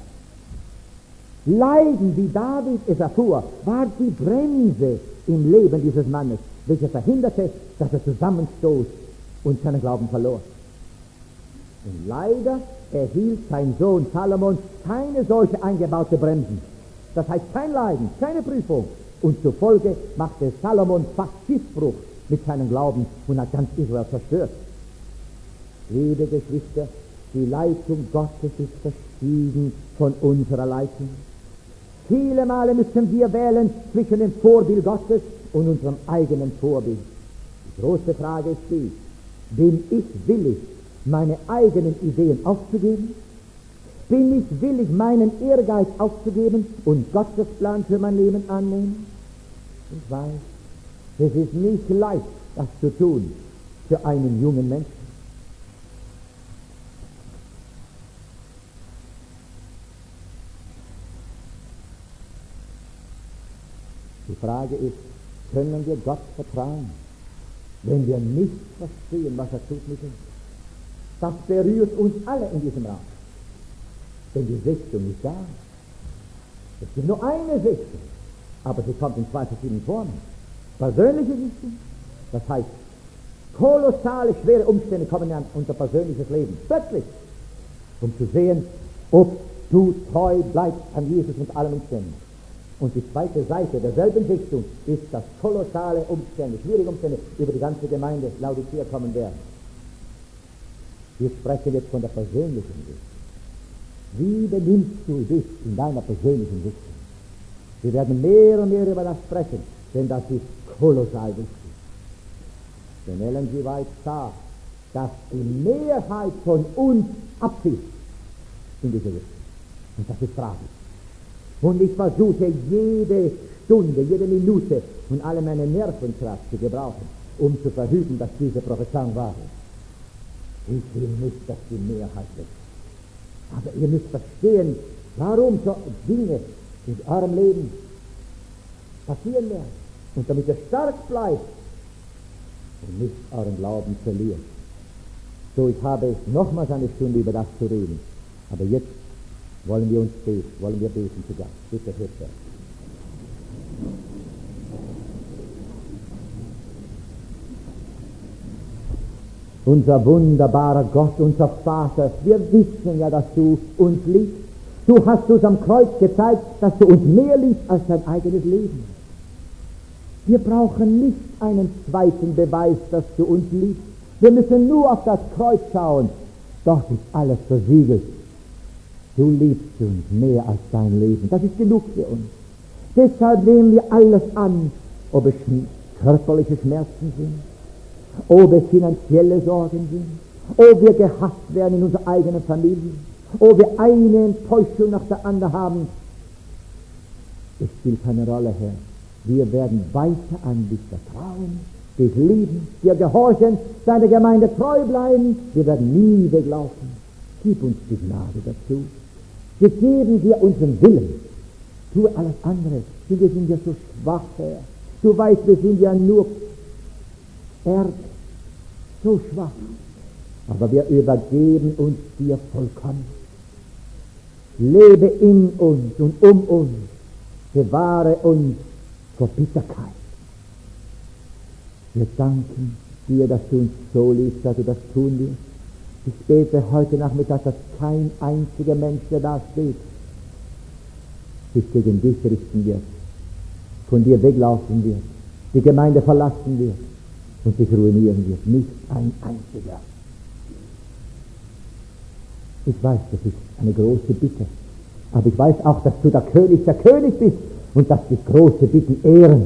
Leiden, wie David es erfuhr, war die Bremse im Leben dieses Mannes, welche verhinderte, dass er zusammenstoß und seinen Glauben verlor. Und leider erhielt sein Sohn Salomon keine solche eingebaute Bremsen. Das heißt kein Leiden, keine Prüfung. Und zufolge machte Salomon fast Schiffbruch mit seinem Glauben und hat ganz Israel zerstört. Liebe Geschwister, die Leitung Gottes ist verschieden von unserer Leitung. Viele Male müssen wir wählen zwischen dem Vorbild Gottes und unserem eigenen Vorbild. Die große Frage ist die, bin ich willig, meine eigenen Ideen aufzugeben? Bin ich willig, meinen Ehrgeiz aufzugeben und Gottes Plan für mein Leben annehmen? Ich weiß, es ist nicht leicht, das zu tun für einen jungen Menschen. Die Frage ist, können wir Gott vertrauen? wenn wir nicht verstehen, was er tut mit uns. Das berührt uns alle in diesem Raum. Denn die Sichtung ist da. Es gibt nur eine Sichtung, aber sie kommt in zwei verschiedenen Formen. Persönliche Sichtung, das heißt, kolossale, schwere Umstände kommen in unser persönliches Leben, plötzlich, um zu sehen, ob du treu bleibst an Jesus und allen Umständen. Und die zweite Seite derselben Sichtung ist, dass kolossale Umstände, schwierige Umstände über die ganze Gemeinde Laodicea kommen werden. Wir sprechen jetzt von der persönlichen Sichtung. Wie benimmst du dich in deiner persönlichen Sichtung? Wir werden mehr und mehr über das sprechen, denn das ist kolossal wichtig. Denn Ellen G. White sagt, dass die Mehrheit von uns abzieht in diese Richtung. Und das ist tragisch. Und ich versuche jede Stunde, jede Minute und alle meine Nervenkraft zu gebrauchen, um zu verhüten, dass diese Prophezeiung wahr ist. Ich will nicht, dass die Mehrheit ist. Aber ihr müsst verstehen, warum so Dinge in eurem Leben passieren werden. Und damit ihr stark bleibt und nicht euren Glauben verliert. So, ich habe nochmals eine Stunde über das zu reden. Aber jetzt wollen wir beten zu Gott. Bitte hört her. Unser wunderbarer Gott, unser Vater, wir wissen ja, dass du uns liebst. Du hast uns am Kreuz gezeigt, dass du uns mehr liebst als dein eigenes Leben. Wir brauchen nicht einen zweiten Beweis, dass du uns liebst. Wir müssen nur auf das Kreuz schauen. Dort ist alles versiegelt. Du liebst uns mehr als dein Leben. Das ist genug für uns. Deshalb nehmen wir alles an, ob es körperliche Schmerzen sind, ob es finanzielle Sorgen sind, ob wir gehasst werden in unserer eigenen Familie, ob wir eine Enttäuschung nach der anderen haben. Es spielt keine Rolle, Herr. Wir werden weiter an dich vertrauen, dich lieben, dir gehorchen, deiner Gemeinde treu bleiben. Wir werden nie weglaufen. Gib uns die Gnade dazu. Wir geben dir unseren Willen. Tue alles andere. Wir sind ja so schwach, Herr. Du weißt, wir sind ja nur Erde. So schwach. Aber wir übergeben uns dir vollkommen. Lebe in uns und um uns. Bewahre uns vor Bitterkeit. Wir danken dir, dass du uns so liebst, dass du das tun wirst. Ich bete heute Nachmittag, dass kein einziger Mensch, der da steht, sich gegen dich richten wird, von dir weglaufen wird, die Gemeinde verlassen wird und sich ruinieren wird. Nicht ein einziger. Ich weiß, das ist eine große Bitte, aber ich weiß auch, dass du der König bist und dass dich große Bitten ehren.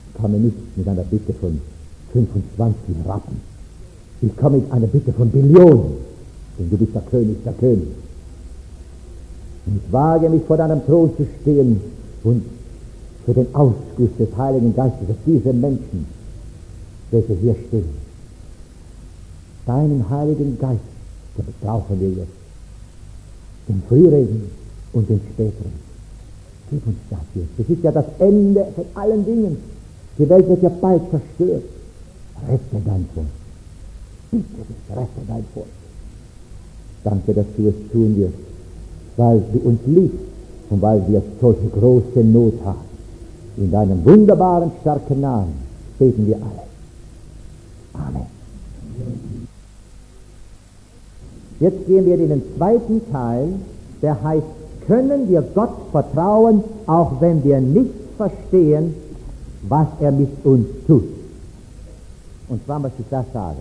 Ich komme nicht mit einer Bitte von 25 Rappen. Ich komme mit einer Bitte von Billionen, denn du bist der König der Könige. Und ich wage mich vor deinem Thron zu stehen und für den Ausguss des Heiligen Geistes auf diese Menschen, welche hier stehen. Deinen Heiligen Geist, den brauchen wir jetzt. Den Frühregen und den Späteren. Gib uns das jetzt. Das ist ja das Ende von allen Dingen. Die Welt wird ja bald zerstört. Rette dein Volk. Bitte dich, rette dein Volk. Danke, dass du es tun wirst, weil du uns liebst und weil wir solche große Not haben. In deinem wunderbaren, starken Namen beten wir alle. Amen. Jetzt gehen wir in den zweiten Teil, der heißt, können wir Gott vertrauen, auch wenn wir nicht verstehen, was er mit uns tut. Und zwar möchte ich das sagen.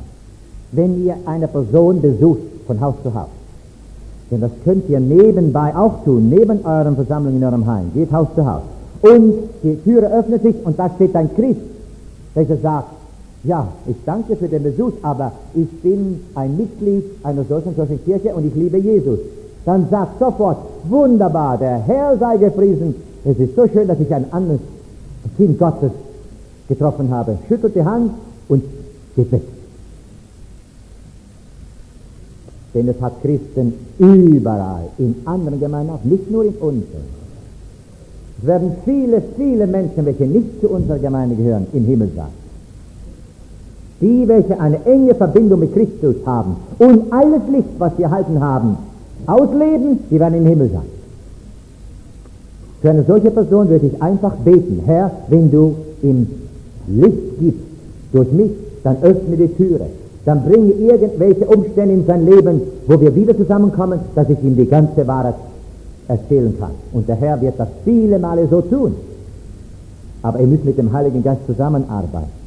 Wenn ihr eine Person besucht von Haus zu Haus, denn das könnt ihr nebenbei auch tun, neben euren Versammlungen in eurem Heim, geht Haus zu Haus, und die Türe öffnet sich und da steht ein Christ, welcher sagt, ja, ich danke für den Besuch, aber ich bin ein Mitglied einer solchen Kirche und ich liebe Jesus. Dann sagt sofort, wunderbar, der Herr sei gepriesen, es ist so schön, dass ich ein anderes Kind Gottes getroffen habe. Schüttelt die Hand und geht weg. Denn es hat Christen überall, in anderen Gemeinden auch, nicht nur in unseren. Es werden viele, viele Menschen, welche nicht zu unserer Gemeinde gehören, im Himmel sein. Die, welche eine enge Verbindung mit Christus haben und alles Licht, was sie erhalten haben, ausleben, die werden im Himmel sein. Für eine solche Person würde ich einfach beten: Herr, wenn du ihm Licht gibst durch mich, dann öffne die Türe. Dann bringe irgendwelche Umstände in sein Leben, wo wir wieder zusammenkommen, dass ich ihm die ganze Wahrheit erzählen kann. Und der Herr wird das viele Male so tun. Aber ihr müsst mit dem Heiligen Geist zusammenarbeiten.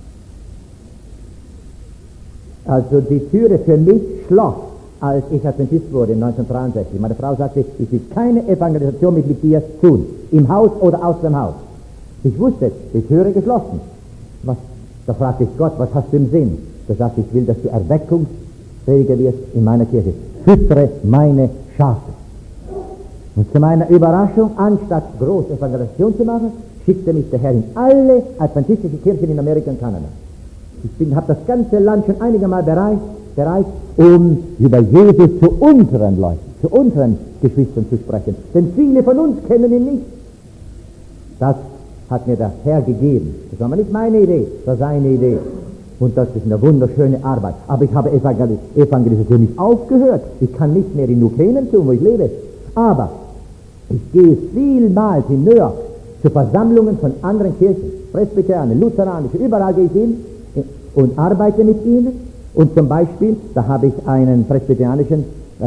Also die Türe für mich schloss, als ich Adventist wurde, 1963. Meine Frau sagte, ich will keine Evangelisation mit dir tun, im Haus oder aus dem Haus. Ich wusste, die Türe geschlossen. Da fragte ich Gott, was hast du im Sinn? Da sagte ich will, dass du Erweckungsfähiger wirst in meiner Kirche. Füttere meine Schafe. Und zu meiner Überraschung, anstatt große Evangelisation zu machen, schickte mich der Herr in alle adventistische Kirchen in Amerika und Kanada. Ich habe das ganze Land schon einige Mal bereist, um über Jesus zu unseren Leuten, zu unseren Geschwistern zu sprechen. Denn viele von uns kennen ihn nicht. Das hat mir der Herr gegeben. Das war aber nicht meine Idee, das war seine Idee. Und das ist eine wunderschöne Arbeit. Aber ich habe Evangelisation nicht aufgehört. Ich kann nicht mehr in New Canaan tun, wo ich lebe. Aber ich gehe vielmals in New York zu Versammlungen von anderen Kirchen, Presbyterianer, Lutheranische, überall gehe ich hin und arbeite mit ihnen. Und zum Beispiel, da habe ich einen presbyterianischen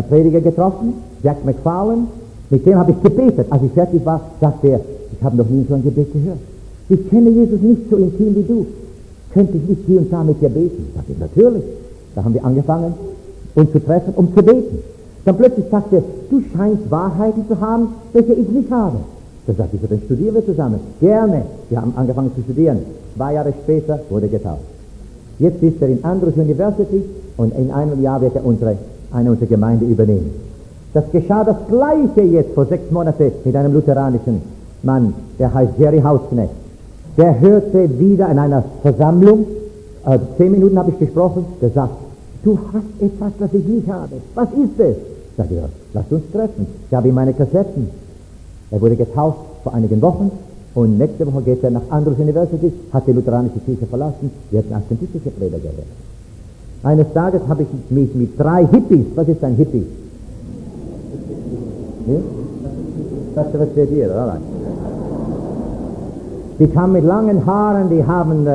Prediger getroffen, Jack McFarlane, mit dem habe ich gebetet. Als ich fertig war, sagte er, ich habe noch nie so ein Gebet gehört. Ich kenne Jesus nicht so intim wie du. Könnte ich nicht hier und da mit dir beten? Ich sagte, natürlich. Da haben wir angefangen, uns zu treffen, um zu beten. Dann plötzlich sagte er, du scheinst Wahrheiten zu haben, welche ich nicht habe. Da sagte ich, dann studieren wir zusammen. Gerne. Wir haben angefangen zu studieren. 2 Jahre später wurde er getauft. Jetzt ist er in Andrews University und in einem Jahr wird er eine unserer Gemeinde übernehmen. Das geschah das Gleiche jetzt vor 6 Monaten mit einem lutheranischen Mann, der heißt Jerry Hausknecht. Der hörte wieder in einer Versammlung, 10 Minuten habe ich gesprochen, der sagt, du hast etwas, das ich nicht habe. Was ist es? Sag ich, lass uns treffen. Ich habe ihm meine Kassetten. Er wurde getauft vor einigen Wochen und nächste Woche geht er nach Andrews University, hat die lutheranische Kirche verlassen, wird ein adventistischer Prediger werden. Eines Tages habe ich mich mit 3 Hippies, was ist ein Hippie? Nee? Das versteht ihr, oder? Die kamen mit langen Haaren, die haben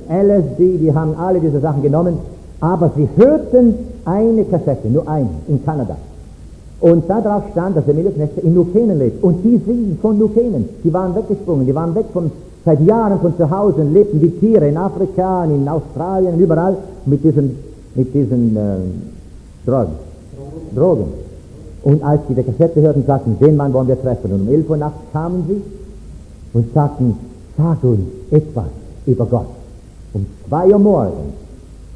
LSD, die haben alle diese Sachen genommen, aber sie hörten eine Kassette, nur eine, in Kanada. Und da drauf stand, dass Emilio B Knechtle in New Canaan lebt. Und die sind von New Canaan, die waren weggesprungen, die waren weg seit Jahren von zu Hause und lebten wie Tiere in Afrika, in Australien, überall mit diesen Drogen. Und als sie die Kassette hörten, sagten, den Mann wollen wir treffen. Und um 11 Uhr nachts kamen sie und sagten, sag uns etwas über Gott. Um 2 Uhr morgens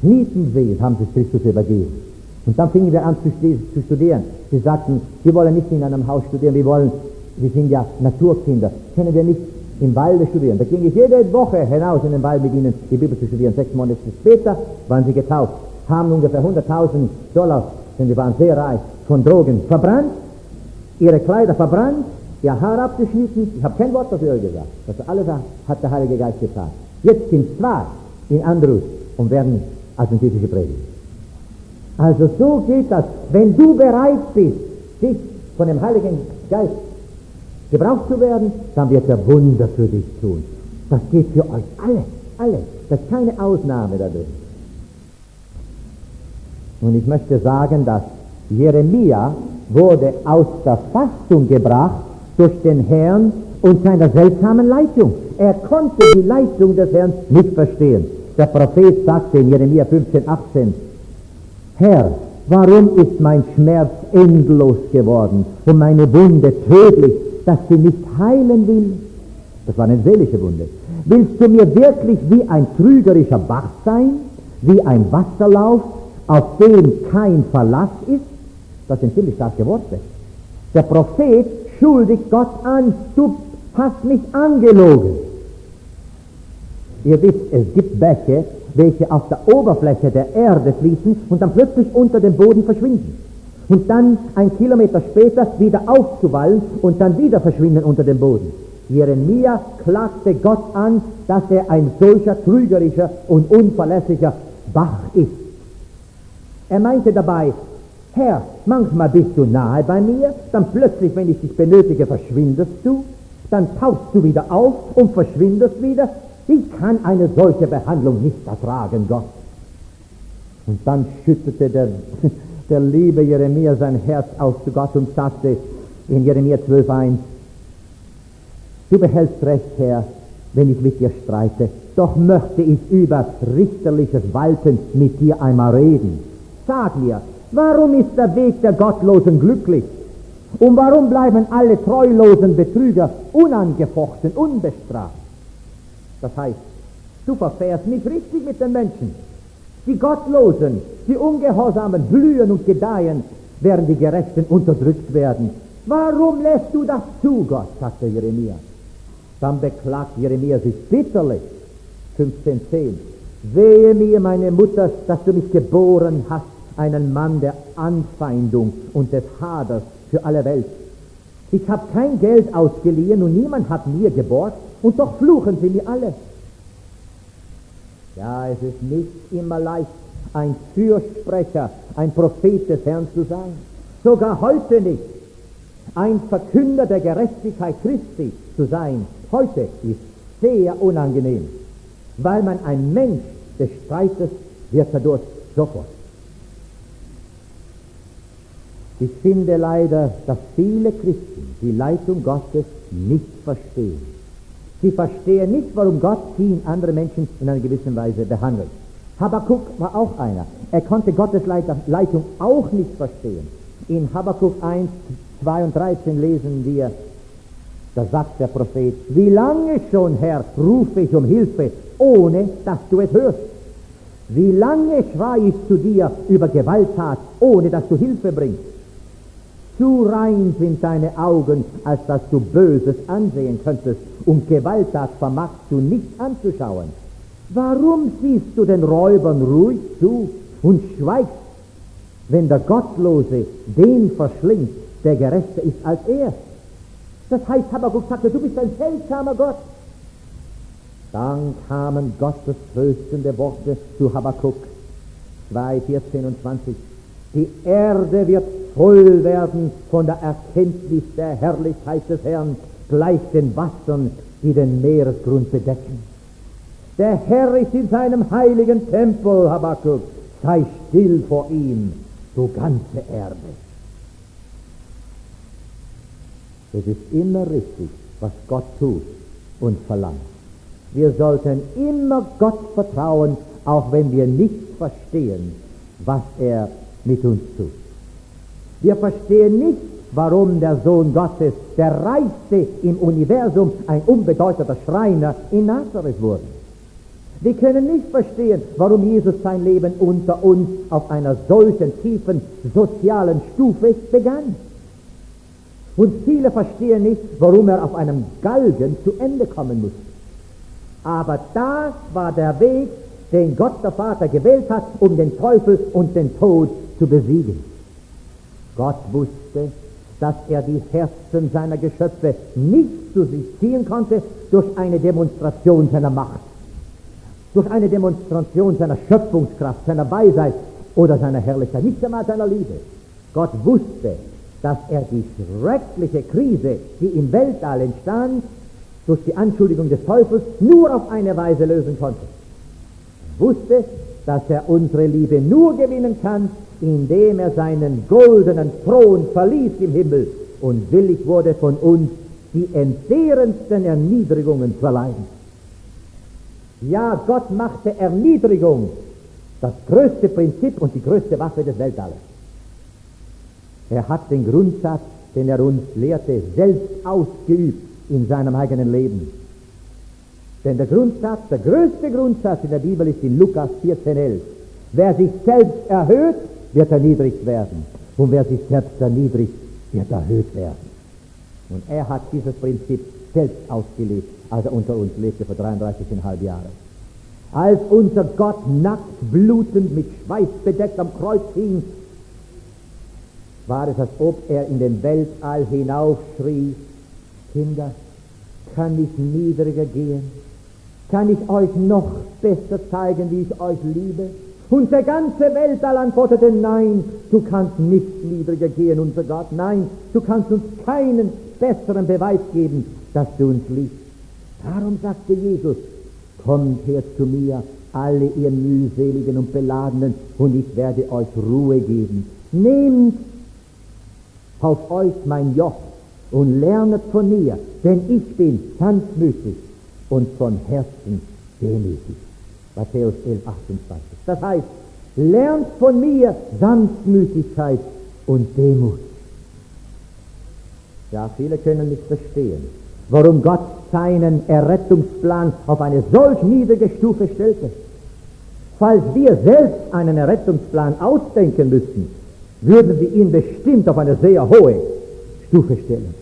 knieten sie und haben sich Christus übergeben. Und dann fingen wir an zu studieren. Sie sagten, wir wollen nicht in einem Haus studieren, wir sind ja Naturkinder, können wir nicht im Walde studieren. Da ging ich jede Woche hinaus in den Wald mit ihnen, die Bibel zu studieren. 6 Monate später waren sie getauft, haben ungefähr $100.000, denn sie waren sehr reich, von Drogen verbrannt, ihre Kleider verbrannt, ihr Haar abgeschnitten. Ich habe kein Wort dafür gesagt. Das alles hat der Heilige Geist getan. Jetzt sind 2 in Andrews und werden adventistische Prediger. Also so geht das. Wenn du bereit bist, dich von dem Heiligen Geist gebraucht zu werden, dann wird er Wunder für dich tun. Das geht für euch alle. Das ist keine Ausnahme dadurch. Und ich möchte sagen, dass Jeremia wurde aus der Fassung gebracht durch den Herrn und seiner seltsamen Leitung. Er konnte die Leitung des Herrn nicht verstehen. Der Prophet sagte in Jeremia 15,18, Herr, warum ist mein Schmerz endlos geworden und meine Wunde tödlich, dass sie nicht heilen will? Das war eine seelische Wunde. Willst du mir wirklich wie ein trügerischer Bach sein, wie ein Wasserlauf, auf dem kein Verlass ist? Das sind ziemlich starke Worte. Der Prophet schuldigt Gott an, du hast mich angelogen. Ihr wisst, es gibt Bäche, welche auf der Oberfläche der Erde fließen und dann plötzlich unter dem Boden verschwinden. Und dann 1 Kilometer später wieder aufzuwallen und dann wieder verschwinden unter dem Boden. Jeremia klagte Gott an, dass er ein solcher trügerischer und unverlässlicher Bach ist. Er meinte dabei, Herr, manchmal bist du nahe bei mir, dann plötzlich, wenn ich dich benötige, verschwindest du, dann tauchst du wieder auf und verschwindest wieder. Ich kann eine solche Behandlung nicht ertragen, Gott. Und dann schüttete der liebe Jeremia sein Herz aus zu Gott und sagte in Jeremia 12,1, du behältst recht, Herr, wenn ich mit dir streite, doch möchte ich über richterliches Walten mit dir einmal reden. Sag mir, warum ist der Weg der Gottlosen glücklich? Und warum bleiben alle treulosen Betrüger unangefochten, unbestraft? Das heißt, du verfährst nicht richtig mit den Menschen. Die Gottlosen, die Ungehorsamen blühen und gedeihen, während die Gerechten unterdrückt werden. Warum lässt du das zu, Gott, sagte Jeremia. Dann beklagt Jeremia sich bitterlich. 15,10. Wehe mir, meine Mutter, dass du mich geboren hast, einen Mann der Anfeindung und des Haders für alle Welt. Ich habe kein Geld ausgeliehen und niemand hat mir geborgt, und doch fluchen sie mir alle. Ja, es ist nicht immer leicht, ein Fürsprecher, ein Prophet des Herrn zu sein. Sogar heute nicht. Ein Verkünder der Gerechtigkeit Christi zu sein, heute ist sehr unangenehm, weil man ein Mensch des Streites wird dadurch sofort. Ich finde leider, dass viele Christen die Leitung Gottes nicht verstehen. Sie verstehen nicht, warum Gott sie und andere Menschen in einer gewissen Weise behandelt. Habakkuk war auch einer. Er konnte Gottes Leitung auch nicht verstehen. In Habakkuk 1, 2 und 13 lesen wir, da sagt der Prophet, wie lange schon, Herr, rufe ich um Hilfe, ohne dass du es hörst? Wie lange schreie ich zu dir über Gewalttat, ohne dass du Hilfe bringst? Zu rein sind deine Augen, als dass du Böses ansehen könntest, und Gewalttat vermagst du nicht anzuschauen. Warum siehst du den Räubern ruhig zu und schweigst, wenn der Gottlose den verschlingt, der gerechter ist als er? Das heißt, Habakkuk sagte, du bist ein seltsamer Gott. Dann kamen Gottes tröstende Worte zu Habakkuk 2, 14 und 20. Die Erde wird voll werden von der Erkenntnis der Herrlichkeit des Herrn, gleich den Wassern, die den Meeresgrund bedecken. Der Herr ist in seinem heiligen Tempel, Habakkuk. Sei still vor ihm, du ganze Erde. Es ist immer richtig, was Gott tut und verlangt. Wir sollten immer Gott vertrauen, auch wenn wir nicht verstehen, was er mit uns tut. Wir verstehen nicht, warum der Sohn Gottes, der reichste im Universum, ein unbedeutender Schreiner in Nazareth wurde. Wir können nicht verstehen, warum Jesus sein Leben unter uns auf einer solchen tiefen sozialen Stufe begann. Und viele verstehen nicht, warum er auf einem Galgen zu Ende kommen musste. Aber das war der Weg, den Gott der Vater gewählt hat, um den Teufel und den Tod zu besiegen. Gott wusste, dass er die Herzen seiner Geschöpfe nicht zu sich ziehen konnte durch eine Demonstration seiner Macht, durch eine Demonstration seiner Schöpfungskraft, seiner Weisheit oder seiner Herrlichkeit, nicht einmal seiner Liebe. Gott wusste, dass er die schreckliche Krise, die im Weltall entstand, durch die Anschuldigung des Teufels nur auf eine Weise lösen konnte. Er wusste, dass er unsere Liebe nur gewinnen kann, indem er seinen goldenen Thron verließ im Himmel und willig wurde, von uns die entbehrendsten Erniedrigungen zu erleiden. Ja, Gott machte Erniedrigung das größte Prinzip und die größte Waffe des Weltalls. Er hat den Grundsatz, den er uns lehrte, selbst ausgeübt in seinem eigenen Leben. Denn der Grundsatz, der größte Grundsatz in der Bibel ist in Lukas 14,11. Wer sich selbst erhöht, wird erniedrigt werden. Und wer sich selbst erniedrigt, wird erhöht werden. Und er hat dieses Prinzip selbst ausgelebt, als er unter uns lebte vor 33,5 Jahren. Als unser Gott nackt, blutend, mit Schweiß bedeckt am Kreuz hing, war es, als ob er in den Weltall hinaufschrie: Kinder, kann ich niedriger gehen? Kann ich euch noch besser zeigen, wie ich euch liebe? Und der ganze Weltall antwortete, nein, du kannst nicht niedriger gehen, unser Gott. Nein, du kannst uns keinen besseren Beweis geben, dass du uns liebst. Darum sagte Jesus, kommt her zu mir, alle ihr mühseligen und beladenen, und ich werde euch Ruhe geben. Nehmt auf euch mein Joch und lernet von mir, denn ich bin sanftmütig und von Herzen demütig. Matthäus 11, 28. Das heißt, lernt von mir Sanftmütigkeit und Demut. Ja, viele können nicht verstehen, warum Gott seinen Errettungsplan auf eine solch niedrige Stufe stellte. Falls wir selbst einen Errettungsplan ausdenken müssten, würden wir ihn bestimmt auf eine sehr hohe Stufe stellen.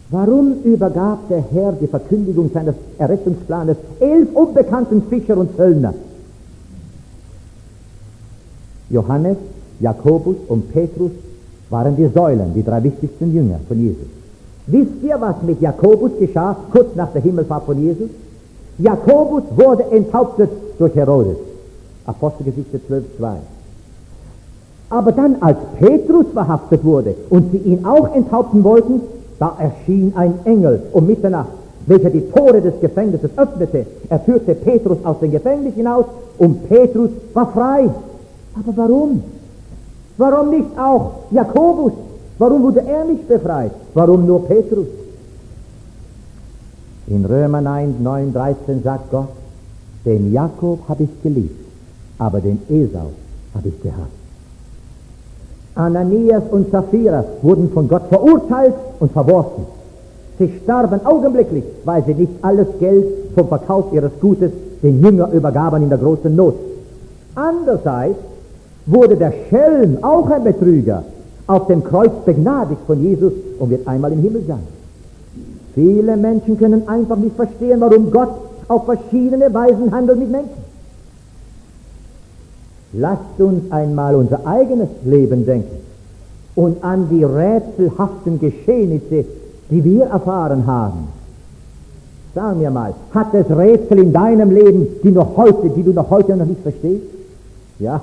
Warum übergab der Herr die Verkündigung seines Errettungsplanes 11 unbekannten Fischer und Zöllner? Johannes, Jakobus und Petrus waren die Säulen, die 3 wichtigsten Jünger von Jesus. Wisst ihr, was mit Jakobus geschah, kurz nach der Himmelfahrt von Jesus? Jakobus wurde enthauptet durch Herodes. Apostelgeschichte 12,2. Aber dann, als Petrus verhaftet wurde und sie ihn auch enthaupten wollten, da erschien ein Engel um Mitternacht, welcher die Tore des Gefängnisses öffnete. Er führte Petrus aus dem Gefängnis hinaus und Petrus war frei. Aber warum? Warum nicht auch Jakobus? Warum wurde er nicht befreit? Warum nur Petrus? In Römer 9,13 sagt Gott, den Jakob habe ich geliebt, aber den Esau habe ich gehasst. Ananias und Sapphira wurden von Gott verurteilt und verworfen. Sie starben augenblicklich, weil sie nicht alles Geld vom Verkauf ihres Gutes den Jüngern übergaben in der großen Not. Andererseits wurde der Schelm, auch ein Betrüger, auf dem Kreuz begnadigt von Jesus und wird einmal im Himmel sein. Viele Menschen können einfach nicht verstehen, warum Gott auf verschiedene Weisen handelt mit Menschen. Lasst uns einmal unser eigenes Leben denken und an die rätselhaften Geschehnisse, die wir erfahren haben. Sag mir mal, hat es Rätsel in deinem Leben, die du noch heute noch nicht verstehst? Ja,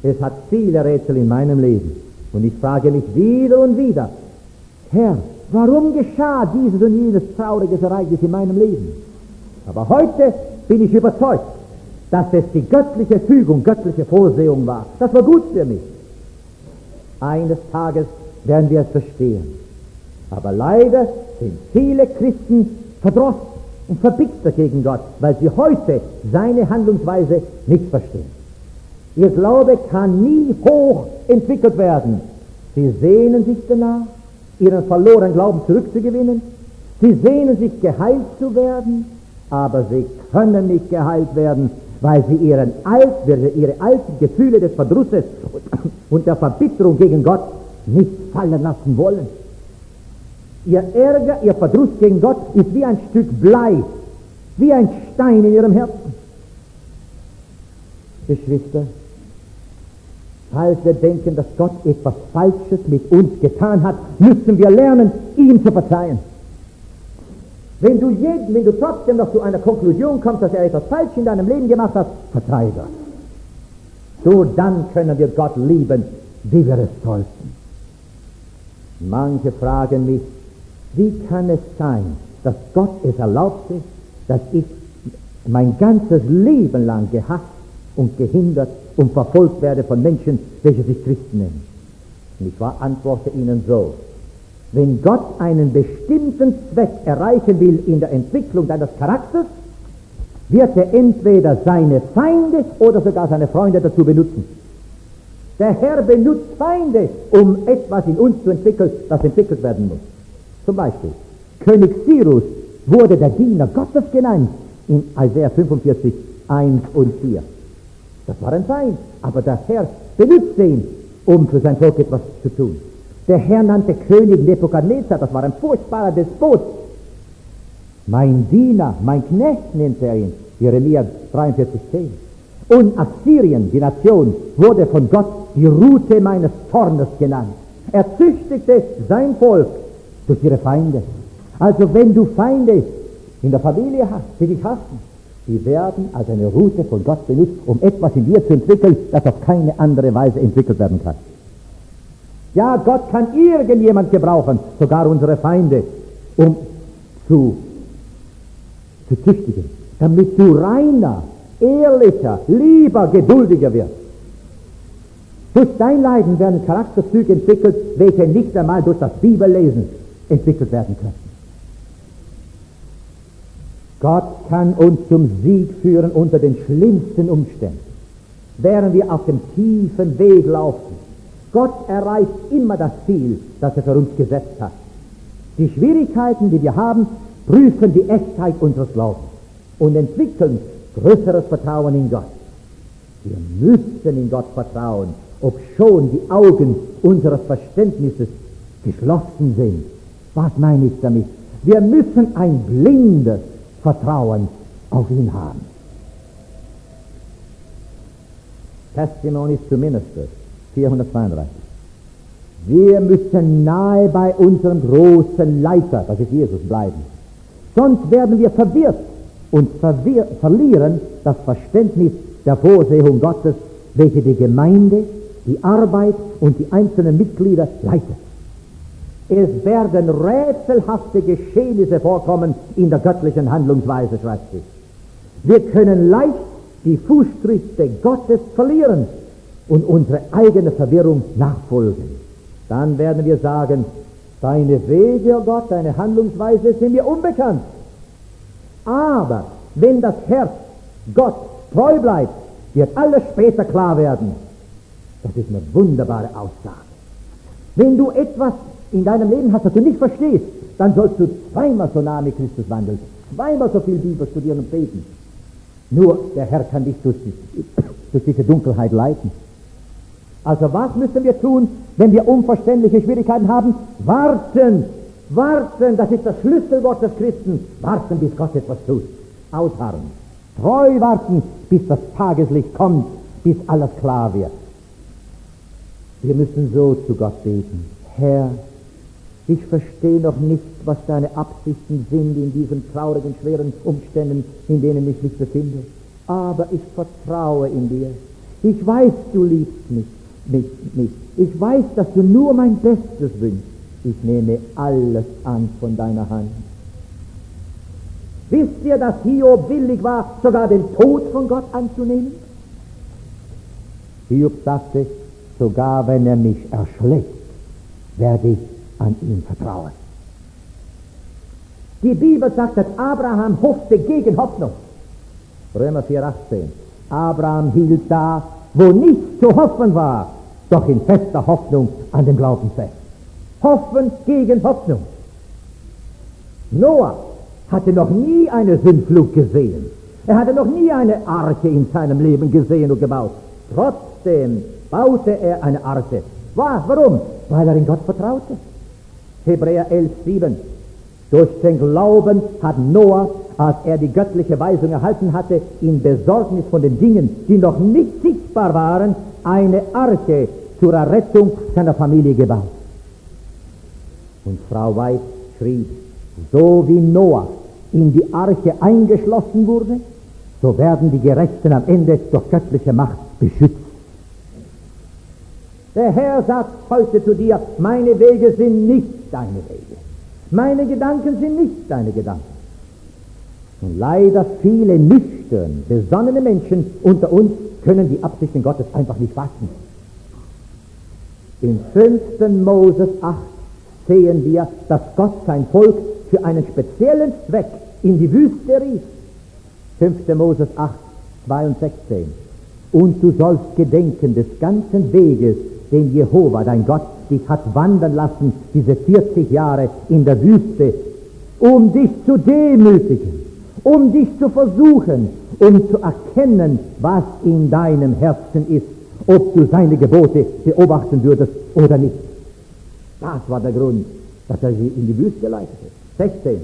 es hat viele Rätsel in meinem Leben. Und ich frage mich wieder und wieder, Herr, warum geschah dieses und jenes trauriges Ereignis in meinem Leben? Aber heute bin ich überzeugt, dass es die göttliche Fügung, göttliche Vorsehung war. Das war gut für mich. Eines Tages werden wir es verstehen. Aber leider sind viele Christen verdrossen und verbittert gegen Gott, weil sie heute seine Handlungsweise nicht verstehen. Ihr Glaube kann nie hoch entwickelt werden. Sie sehnen sich danach, ihren verlorenen Glauben zurückzugewinnen. Sie sehnen sich, geheilt zu werden, aber sie können nicht geheilt werden, weil sie ihre alten Gefühle des Verdrusses und der Verbitterung gegen Gott nicht fallen lassen wollen. Ihr Ärger, ihr Verdruss gegen Gott ist wie ein Stück Blei, wie ein Stein in ihrem Herzen. Geschwister, falls wir denken, dass Gott etwas Falsches mit uns getan hat, müssen wir lernen, ihm zu verzeihen. Wenn du trotzdem noch zu einer Konklusion kommst, dass er etwas falsch in deinem Leben gemacht hat, verzeih Gott. So, dann können wir Gott lieben, wie wir es sollten. Manche fragen mich, wie kann es sein, dass Gott es erlaubte, dass ich mein ganzes Leben lang gehasst und gehindert und verfolgt werde von Menschen, welche sich Christen nennen? Und ich antworte ihnen so: Wenn Gott einen bestimmten Zweck erreichen will in der Entwicklung deines Charakters, wird er entweder seine Feinde oder sogar seine Freunde dazu benutzen. Der Herr benutzt Feinde, um etwas in uns zu entwickeln, das entwickelt werden muss. Zum Beispiel, König Cyrus wurde der Diener Gottes genannt in Isaiah 45, 1 und 4. Das war ein Feind, aber der Herr benutzte ihn, um für sein Volk etwas zu tun. Der Herr nannte König Nebukadnezar, das war ein furchtbarer Despot. Mein Diener, mein Knecht nennt er ihn, Jeremia 43,10. Und Assyrien, die Nation, wurde von Gott die Rute meines Zornes genannt. Er züchtigte sein Volk durch ihre Feinde. Also wenn du Feinde in der Familie hast, die dich hassen, die werden als eine Route von Gott benutzt, um etwas in dir zu entwickeln, das auf keine andere Weise entwickelt werden kann. Ja, Gott kann irgendjemand gebrauchen, sogar unsere Feinde, um zu züchtigen, damit du reiner, ehrlicher, lieber, geduldiger wirst. Durch dein Leiden werden Charakterzüge entwickelt, welche nicht einmal durch das Bibellesen entwickelt werden können. Gott kann uns zum Sieg führen unter den schlimmsten Umständen, während wir auf dem tiefen Weg laufen. Gott erreicht immer das Ziel, das er für uns gesetzt hat. Die Schwierigkeiten, die wir haben, prüfen die Echtheit unseres Glaubens und entwickeln größeres Vertrauen in Gott. Wir müssen in Gott vertrauen, obschon die Augen unseres Verständnisses geschlossen sind. Was meine ich damit? Wir müssen ein blindes Vertrauen auf ihn haben. Testimonies to Ministers, 432. Wir müssen nahe bei unserem großen Leiter, das ist Jesus, bleiben. Sonst werden wir verwirrt und verlieren das Verständnis der Vorsehung Gottes, welche die Gemeinde, die Arbeit und die einzelnen Mitglieder leitet. Es werden rätselhafte Geschehnisse vorkommen in der göttlichen Handlungsweise, schreibt sie. Wir können leicht die Fußtritte Gottes verlieren und unsere eigene Verwirrung nachfolgen. Dann werden wir sagen, deine Wege, oh Gott, deine Handlungsweise sind mir unbekannt. Aber wenn das Herz Gott treu bleibt, wird alles später klar werden. Das ist eine wunderbare Aussage. Wenn du etwas in deinem Leben hast, das du nicht verstehst, dann sollst du zweimal so nah mit Christus wandeln, zweimal so viel Bibel studieren und beten. Nur der Herr kann dich durch diese Dunkelheit leiten. Also was müssen wir tun, wenn wir unverständliche Schwierigkeiten haben? Warten, warten, das ist das Schlüsselwort des Christen. Warten, bis Gott etwas tut. Ausharren. Treu warten, bis das Tageslicht kommt, bis alles klar wird. Wir müssen so zu Gott beten. Herr, ich verstehe noch nicht, was deine Absichten sind in diesen traurigen, schweren Umständen, in denen ich mich befinde. Aber ich vertraue in dir. Ich weiß, du liebst mich. Ich weiß, dass du nur mein Bestes wünschst. Ich nehme alles an von deiner Hand. Wisst ihr, dass Hiob willig war, sogar den Tod von Gott anzunehmen? Hiob sagte, sogar wenn er mich erschlägt, werde ich an ihn vertrauen. Die Bibel sagt, dass Abraham hoffte gegen Hoffnung. Römer 4,18. Abraham hielt da, wo nichts zu hoffen war, doch in fester Hoffnung an dem Glauben fest. Hoffen gegen Hoffnung. Noah hatte noch nie eine Sündflut gesehen. Er hatte noch nie eine Arche in seinem Leben gesehen und gebaut. Trotzdem baute er eine Arche. Warum? Weil er in Gott vertraute. Hebräer 11,7. Durch den Glauben hat Noah, als er die göttliche Weisung erhalten hatte, in Besorgnis von den Dingen, die noch nicht sichtbar waren, eine Arche zur Errettung seiner Familie gebaut. Und Frau Weiß schrieb, so wie Noah in die Arche eingeschlossen wurde, so werden die Gerechten am Ende durch göttliche Macht beschützt. Der Herr sagt heute zu dir, meine Wege sind nicht deine Wege. Meine Gedanken sind nicht deine Gedanken. Und leider viele nüchtern, besonnene Menschen unter uns können die Absichten Gottes einfach nicht fassen. Im 5. Moses 8 sehen wir, dass Gott sein Volk für einen speziellen Zweck in die Wüste rief. 5. Moses 8, 2 und 16. Und du sollst gedenken des ganzen Weges, den Jehova, dein Gott, dich hat wandern lassen, diese 40 Jahre in der Wüste, um dich zu demütigen, um dich zu versuchen, um zu erkennen, was in deinem Herzen ist, ob du seine Gebote beobachten würdest oder nicht. Das war der Grund, dass er sie in die Wüste leitete. 16.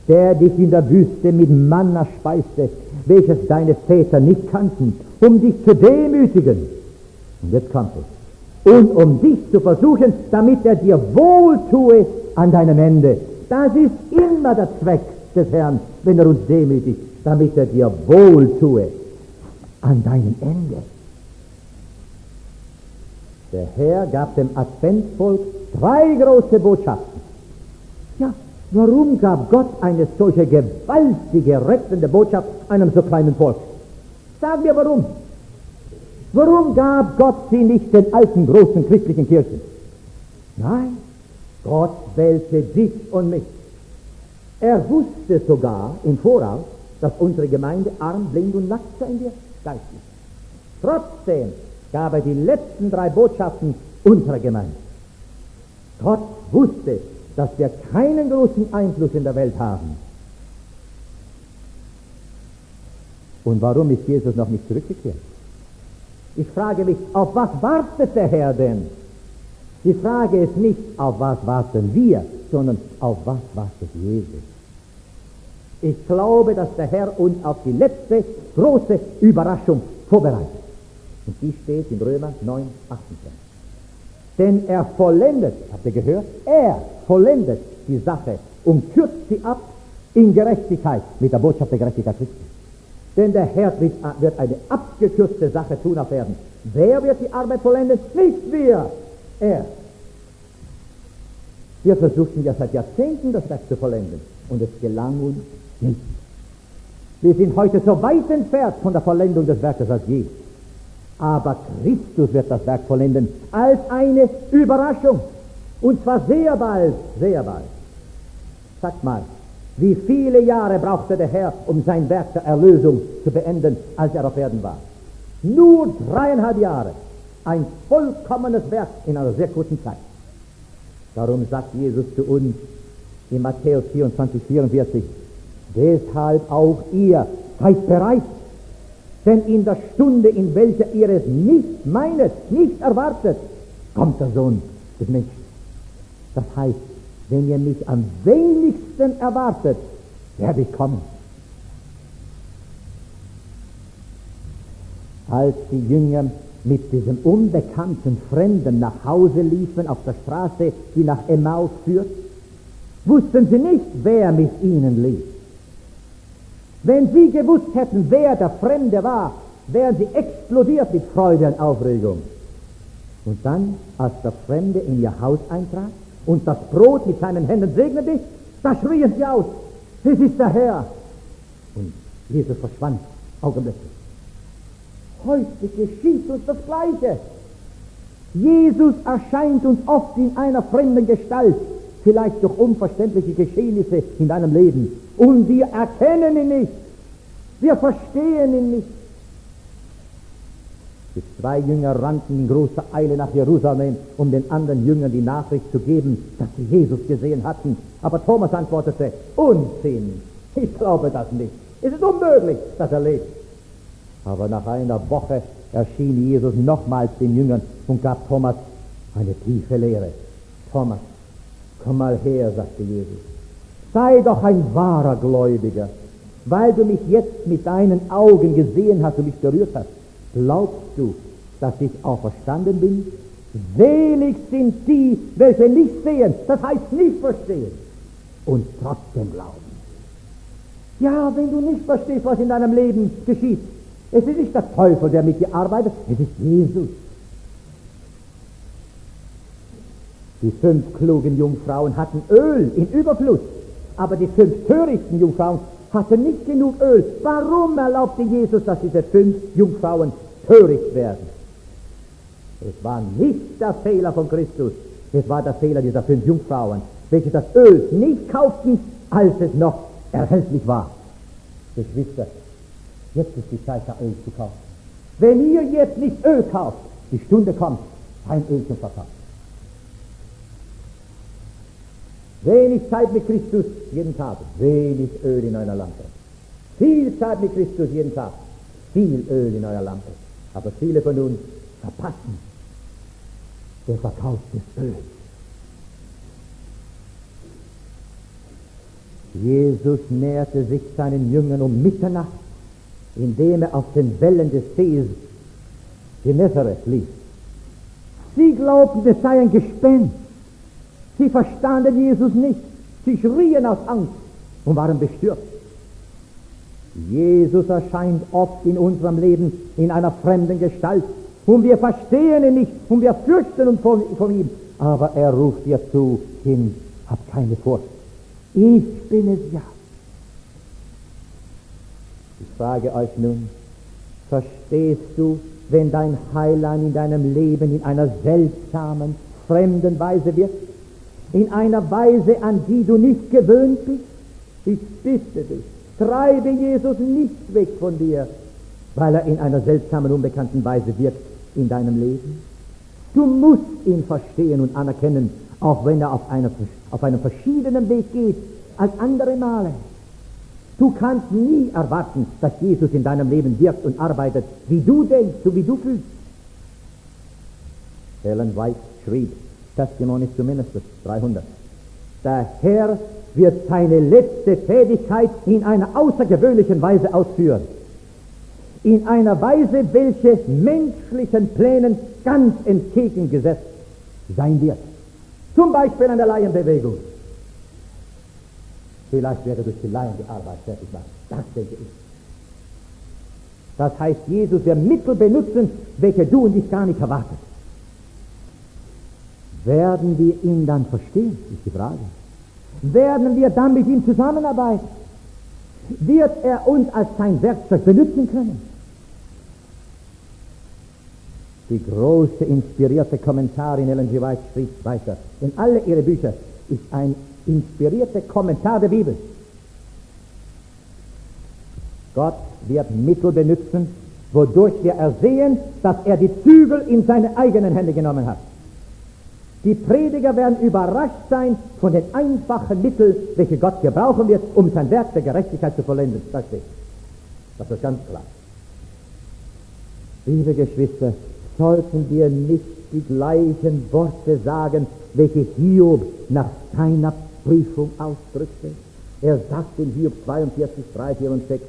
Der dich in der Wüste mit Manna speiste, welches deine Väter nicht kannten, um dich zu demütigen. Und jetzt kommt es. Und um dich zu versuchen, damit er dir wohltue an deinem Ende, Das ist immer der Zweck des Herrn, wenn er uns demütigt, damit er dir wohl tue an deinem Ende. Der Herr gab dem Adventvolk 3 große Botschaften. Ja, warum gab Gott eine solche gewaltige, rettende Botschaft einem so kleinen Volk? Sag mir warum. Warum gab Gott sie nicht den alten, großen christlichen Kirchen? Nein, Gott wählte dich und mich. Er wusste sogar im Voraus, dass unsere Gemeinde arm, blind und nackt sein wird, geistlich. Trotzdem gab er die letzten 3 Botschaften unserer Gemeinde. Gott wusste, dass wir keinen großen Einfluss in der Welt haben. Und warum ist Jesus noch nicht zurückgekehrt? Ich frage mich, auf was wartet der Herr denn? Die Frage ist nicht, auf was warten wir, sondern auf was wartet Jesus? Ich glaube, dass der Herr uns auf die letzte große Überraschung vorbereitet. Und die steht in Römer 9, 28. Denn er vollendet, habt ihr gehört? Er vollendet die Sache und kürzt sie ab in Gerechtigkeit mit der Botschaft der Gerechtigkeit Christi. Denn der Herr wird eine abgekürzte Sache tun auf Erden. Wer wird die Arbeit vollenden? Nicht wir, er. Wir versuchten ja seit Jahrzehnten das Werk zu vollenden und es gelang uns nicht. Wir sind heute so weit entfernt von der Vollendung des Werkes als je. Aber Christus wird das Werk vollenden als eine Überraschung. Und zwar sehr bald, sehr bald. Sagt mal, wie viele Jahre brauchte der Herr, um sein Werk der Erlösung zu beenden, als er auf Erden war? Nur 3,5 Jahre. Ein vollkommenes Werk in einer sehr kurzen Zeit. Darum sagt Jesus zu uns in Matthäus 24, 44, deshalb auch ihr seid bereit, denn in der Stunde, in welcher ihr es nicht meinet, nicht erwartet, kommt der Sohn des Menschen. Das heißt, wenn ihr mich am wenigsten erwartet, werde ich kommen. Als die Jünger mit diesem unbekannten Fremden nach Hause liefen, auf der Straße, die nach Emmaus führt, wussten sie nicht, wer mit ihnen lief. Wenn sie gewusst hätten, wer der Fremde war, wären sie explodiert mit Freude und Aufregung. Und dann, als der Fremde in ihr Haus eintrat und das Brot mit seinen Händen segnete, da schrien sie aus, es ist der Herr. Und Jesus verschwand augenblicklich. Heute geschieht uns das Gleiche. Jesus erscheint uns oft in einer fremden Gestalt, vielleicht durch unverständliche Geschehnisse in deinem Leben. Und wir erkennen ihn nicht. Wir verstehen ihn nicht. Die 2 Jünger rannten in großer Eile nach Jerusalem, um den anderen Jüngern die Nachricht zu geben, dass sie Jesus gesehen hatten. Aber Thomas antwortete, Unsinn, ich glaube das nicht. Es ist unmöglich, dass er lebt. Aber nach einer Woche erschien Jesus nochmals den Jüngern und gab Thomas eine tiefe Lehre. Thomas, komm mal her, sagte Jesus. Sei doch ein wahrer Gläubiger, weil du mich jetzt mit deinen Augen gesehen hast und mich berührt hast. Glaubst du, dass ich auferstanden bin? Selig sind die, welche nicht sehen, das heißt nicht verstehen, und trotzdem glauben. Ja, wenn du nicht verstehst, was in deinem Leben geschieht, es ist nicht der Teufel, der mit dir arbeitet, es ist Jesus. Die 5 klugen Jungfrauen hatten Öl in Überfluss, aber die 5 törichten Jungfrauen hatten nicht genug Öl. Warum erlaubte Jesus, dass diese 5 Jungfrauen töricht werden? Es war nicht der Fehler von Christus, es war der Fehler dieser 5 Jungfrauen, welche das Öl nicht kauften, als es noch erhältlich war. Geschwister, jetzt ist die Zeit, Öl zu kaufen. Wenn ihr jetzt nicht Öl kauft, die Stunde kommt, kein Öl zu verkaufen. Wenig Zeit mit Christus jeden Tag, wenig Öl in eurer Lampe. Viel Zeit mit Christus jeden Tag, viel Öl in eurer Lampe. Aber viele von uns verpassen den Verkauf des Öls. Jesus näherte sich seinen Jüngern um Mitternacht, indem er auf den Wellen des Sees Genezareth lief. Sie glaubten, es sei ein Gespenst. Sie verstanden Jesus nicht. Sie schrien aus Angst und waren bestürzt. Jesus erscheint oft in unserem Leben in einer fremden Gestalt und wir verstehen ihn nicht und wir fürchten uns von ihm. Aber er ruft dir zu, Kind, hab keine Furcht. Ich bin es ja. Ich frage euch nun, verstehst du, wenn dein Heiland in deinem Leben in einer seltsamen, fremden Weise wirkt? In einer Weise, an die du nicht gewöhnt bist? Ich bitte dich, treibe Jesus nicht weg von dir, weil er in einer seltsamen, unbekannten Weise wirkt in deinem Leben. Du musst ihn verstehen und anerkennen, auch wenn er auf einem verschiedenen Weg geht als andere Male. Du kannst nie erwarten, dass Jesus in deinem Leben wirkt und arbeitet, wie du denkst, so wie du fühlst. Ellen White schrieb, Testimonies to Ministers 300, der Herr wird seine letzte Tätigkeit in einer außergewöhnlichen Weise ausführen. In einer Weise, welche menschlichen Plänen ganz entgegengesetzt sein wird. Zum Beispiel an der Laienbewegung. Vielleicht wäre durch die Laien die Arbeit fertig gemacht. Das denke ich. Das heißt, Jesus wird Mittel benutzen, welche du und ich gar nicht erwartet. Werden wir ihn dann verstehen, ist die Frage. Werden wir dann mit ihm zusammenarbeiten? Wird er uns als sein Werkzeug benutzen können? Die große, inspirierte Kommentarin Ellen G. White schrieb weiter. In alle ihre Bücher ist ein inspirierter Kommentar der Bibel. Gott wird Mittel benutzen, wodurch wir ersehen, dass er die Zügel in seine eigenen Hände genommen hat. Die Prediger werden überrascht sein von den einfachen Mitteln, welche Gott gebrauchen wird, um sein Werk der Gerechtigkeit zu vollenden. Das ist ganz klar. Liebe Geschwister, sollten wir nicht die gleichen Worte sagen, welche Hiob nach seiner Prüfung ausdrückte? Er sagt in Hiob 42, 3, 4 und 6,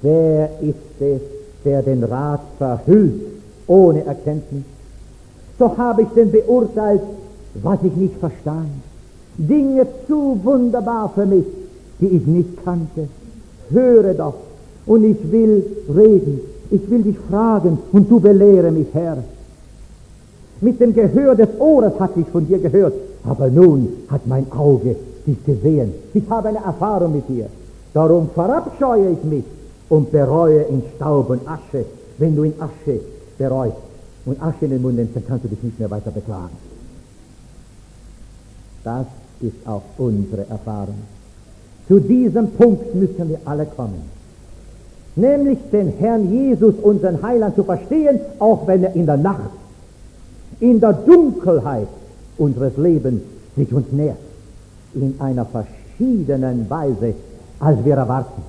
wer ist es, der den Rat verhüllt, ohne Erkenntnis? So habe ich denn beurteilt, was ich nicht verstand. Dinge zu wunderbar für mich, die ich nicht kannte. Höre doch, und ich will reden. Ich will dich fragen, und du belehre mich, Herr. Mit dem Gehör des Ohres hatte ich von dir gehört, aber nun hat mein Auge dich gesehen. Ich habe eine Erfahrung mit dir. Darum verabscheue ich mich und bereue in Staub und Asche. Wenn du in Asche bereust und Asche in den Mund nimmst, dann kannst du dich nicht mehr weiter beklagen. Das ist auch unsere Erfahrung. Zu diesem Punkt müssen wir alle kommen. Nämlich den Herrn Jesus, unseren Heiland, zu verstehen, auch wenn er in der Nacht, in der Dunkelheit unseres Lebens sich uns nähert. In einer verschiedenen Weise, als wir erwarten.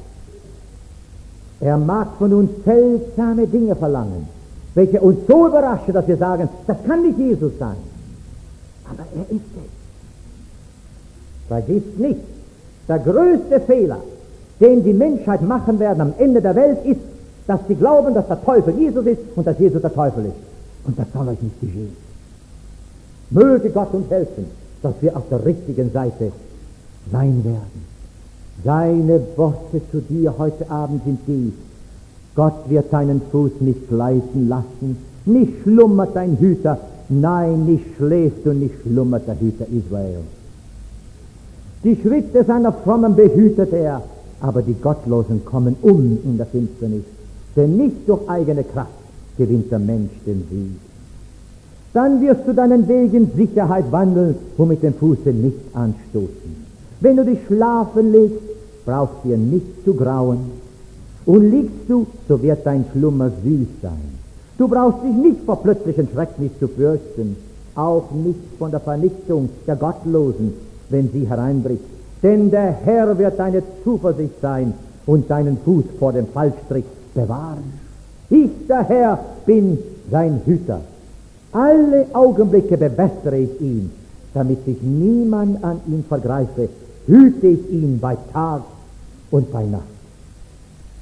Er mag von uns seltsame Dinge verlangen, welche uns so überraschen, dass wir sagen, das kann nicht Jesus sein. Aber er ist es. Vergiss nicht, der größte Fehler, den die Menschheit machen werden am Ende der Welt, ist, dass sie glauben, dass der Teufel Jesus ist und dass Jesus der Teufel ist. Und das soll euch nicht geschehen. Möge Gott uns helfen, dass wir auf der richtigen Seite sein werden. Seine Worte zu dir heute Abend sind dies: Gott wird deinen Fuß nicht gleiten lassen, nicht schlummert dein Hüter, nein, nicht schläft und nicht schlummert der Hüter Israel. Die Schritte seiner Frommen behütet er, aber die Gottlosen kommen in der Finsternis, denn nicht durch eigene Kraft gewinnt der Mensch den Sieg. Dann wirst du deinen Weg in Sicherheit wandeln und mit dem Fuße nicht anstoßen. Wenn du dich schlafen legst, brauchst dir nicht zu grauen. Und liegst du, so wird dein Schlummer süß sein. Du brauchst dich nicht vor plötzlichen Schrecknis zu fürchten, auch nicht von der Vernichtung der Gottlosen, wenn sie hereinbricht. Denn der Herr wird deine Zuversicht sein und deinen Fuß vor dem Fallstrick bewahren. Ich, der Herr, bin sein Hüter. Alle Augenblicke bewässere ich ihn, damit sich niemand an ihm vergreife. Hüte ich ihn bei Tag und bei Nacht.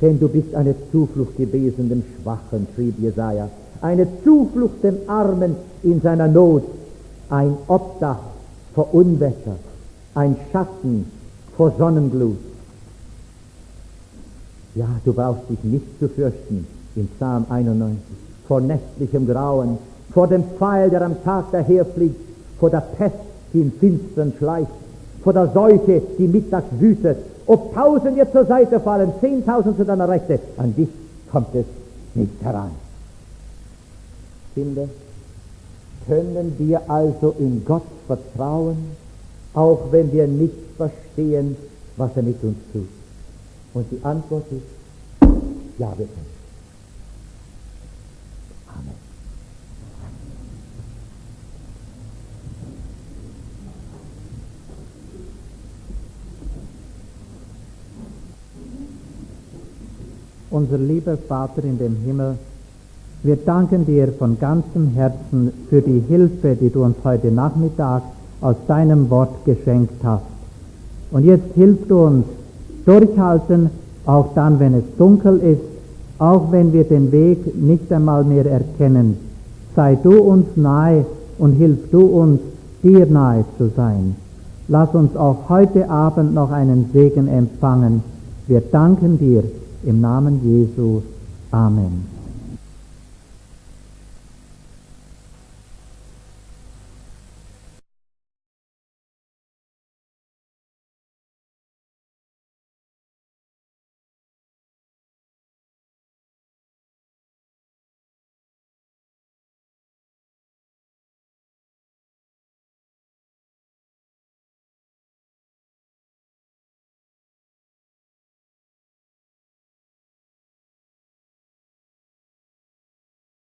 Denn du bist eine Zuflucht gewesen dem Schwachen, schrieb Jesaja, eine Zuflucht dem Armen in seiner Not, ein Obdach vor Unwetter, ein Schatten vor Sonnenglut. Ja, du brauchst dich nicht zu fürchten, in Psalm 91, vor nächtlichem Grauen, vor dem Pfeil, der am Tag daherfliegt, vor der Pest, die im Finstern schleicht, vor der Seuche, die mittags wütet. Ob 1000 dir zur Seite fallen, 10.000 zu deiner Rechte, an dich kommt es nicht heran. Kinder, können wir also in Gott vertrauen, auch wenn wir nicht verstehen, was er mit uns tut? Und die Antwort ist, ja, wir können. Amen. Unser lieber Vater in dem Himmel, wir danken dir von ganzem Herzen für die Hilfe, die du uns heute Nachmittag aus deinem Wort geschenkt hast. Und jetzt hilfst du uns durchhalten, auch dann, wenn es dunkel ist, auch wenn wir den Weg nicht einmal mehr erkennen. Sei du uns nahe und hilf du uns, dir nahe zu sein. Lass uns auch heute Abend noch einen Segen empfangen. Wir danken dir im Namen Jesu. Amen.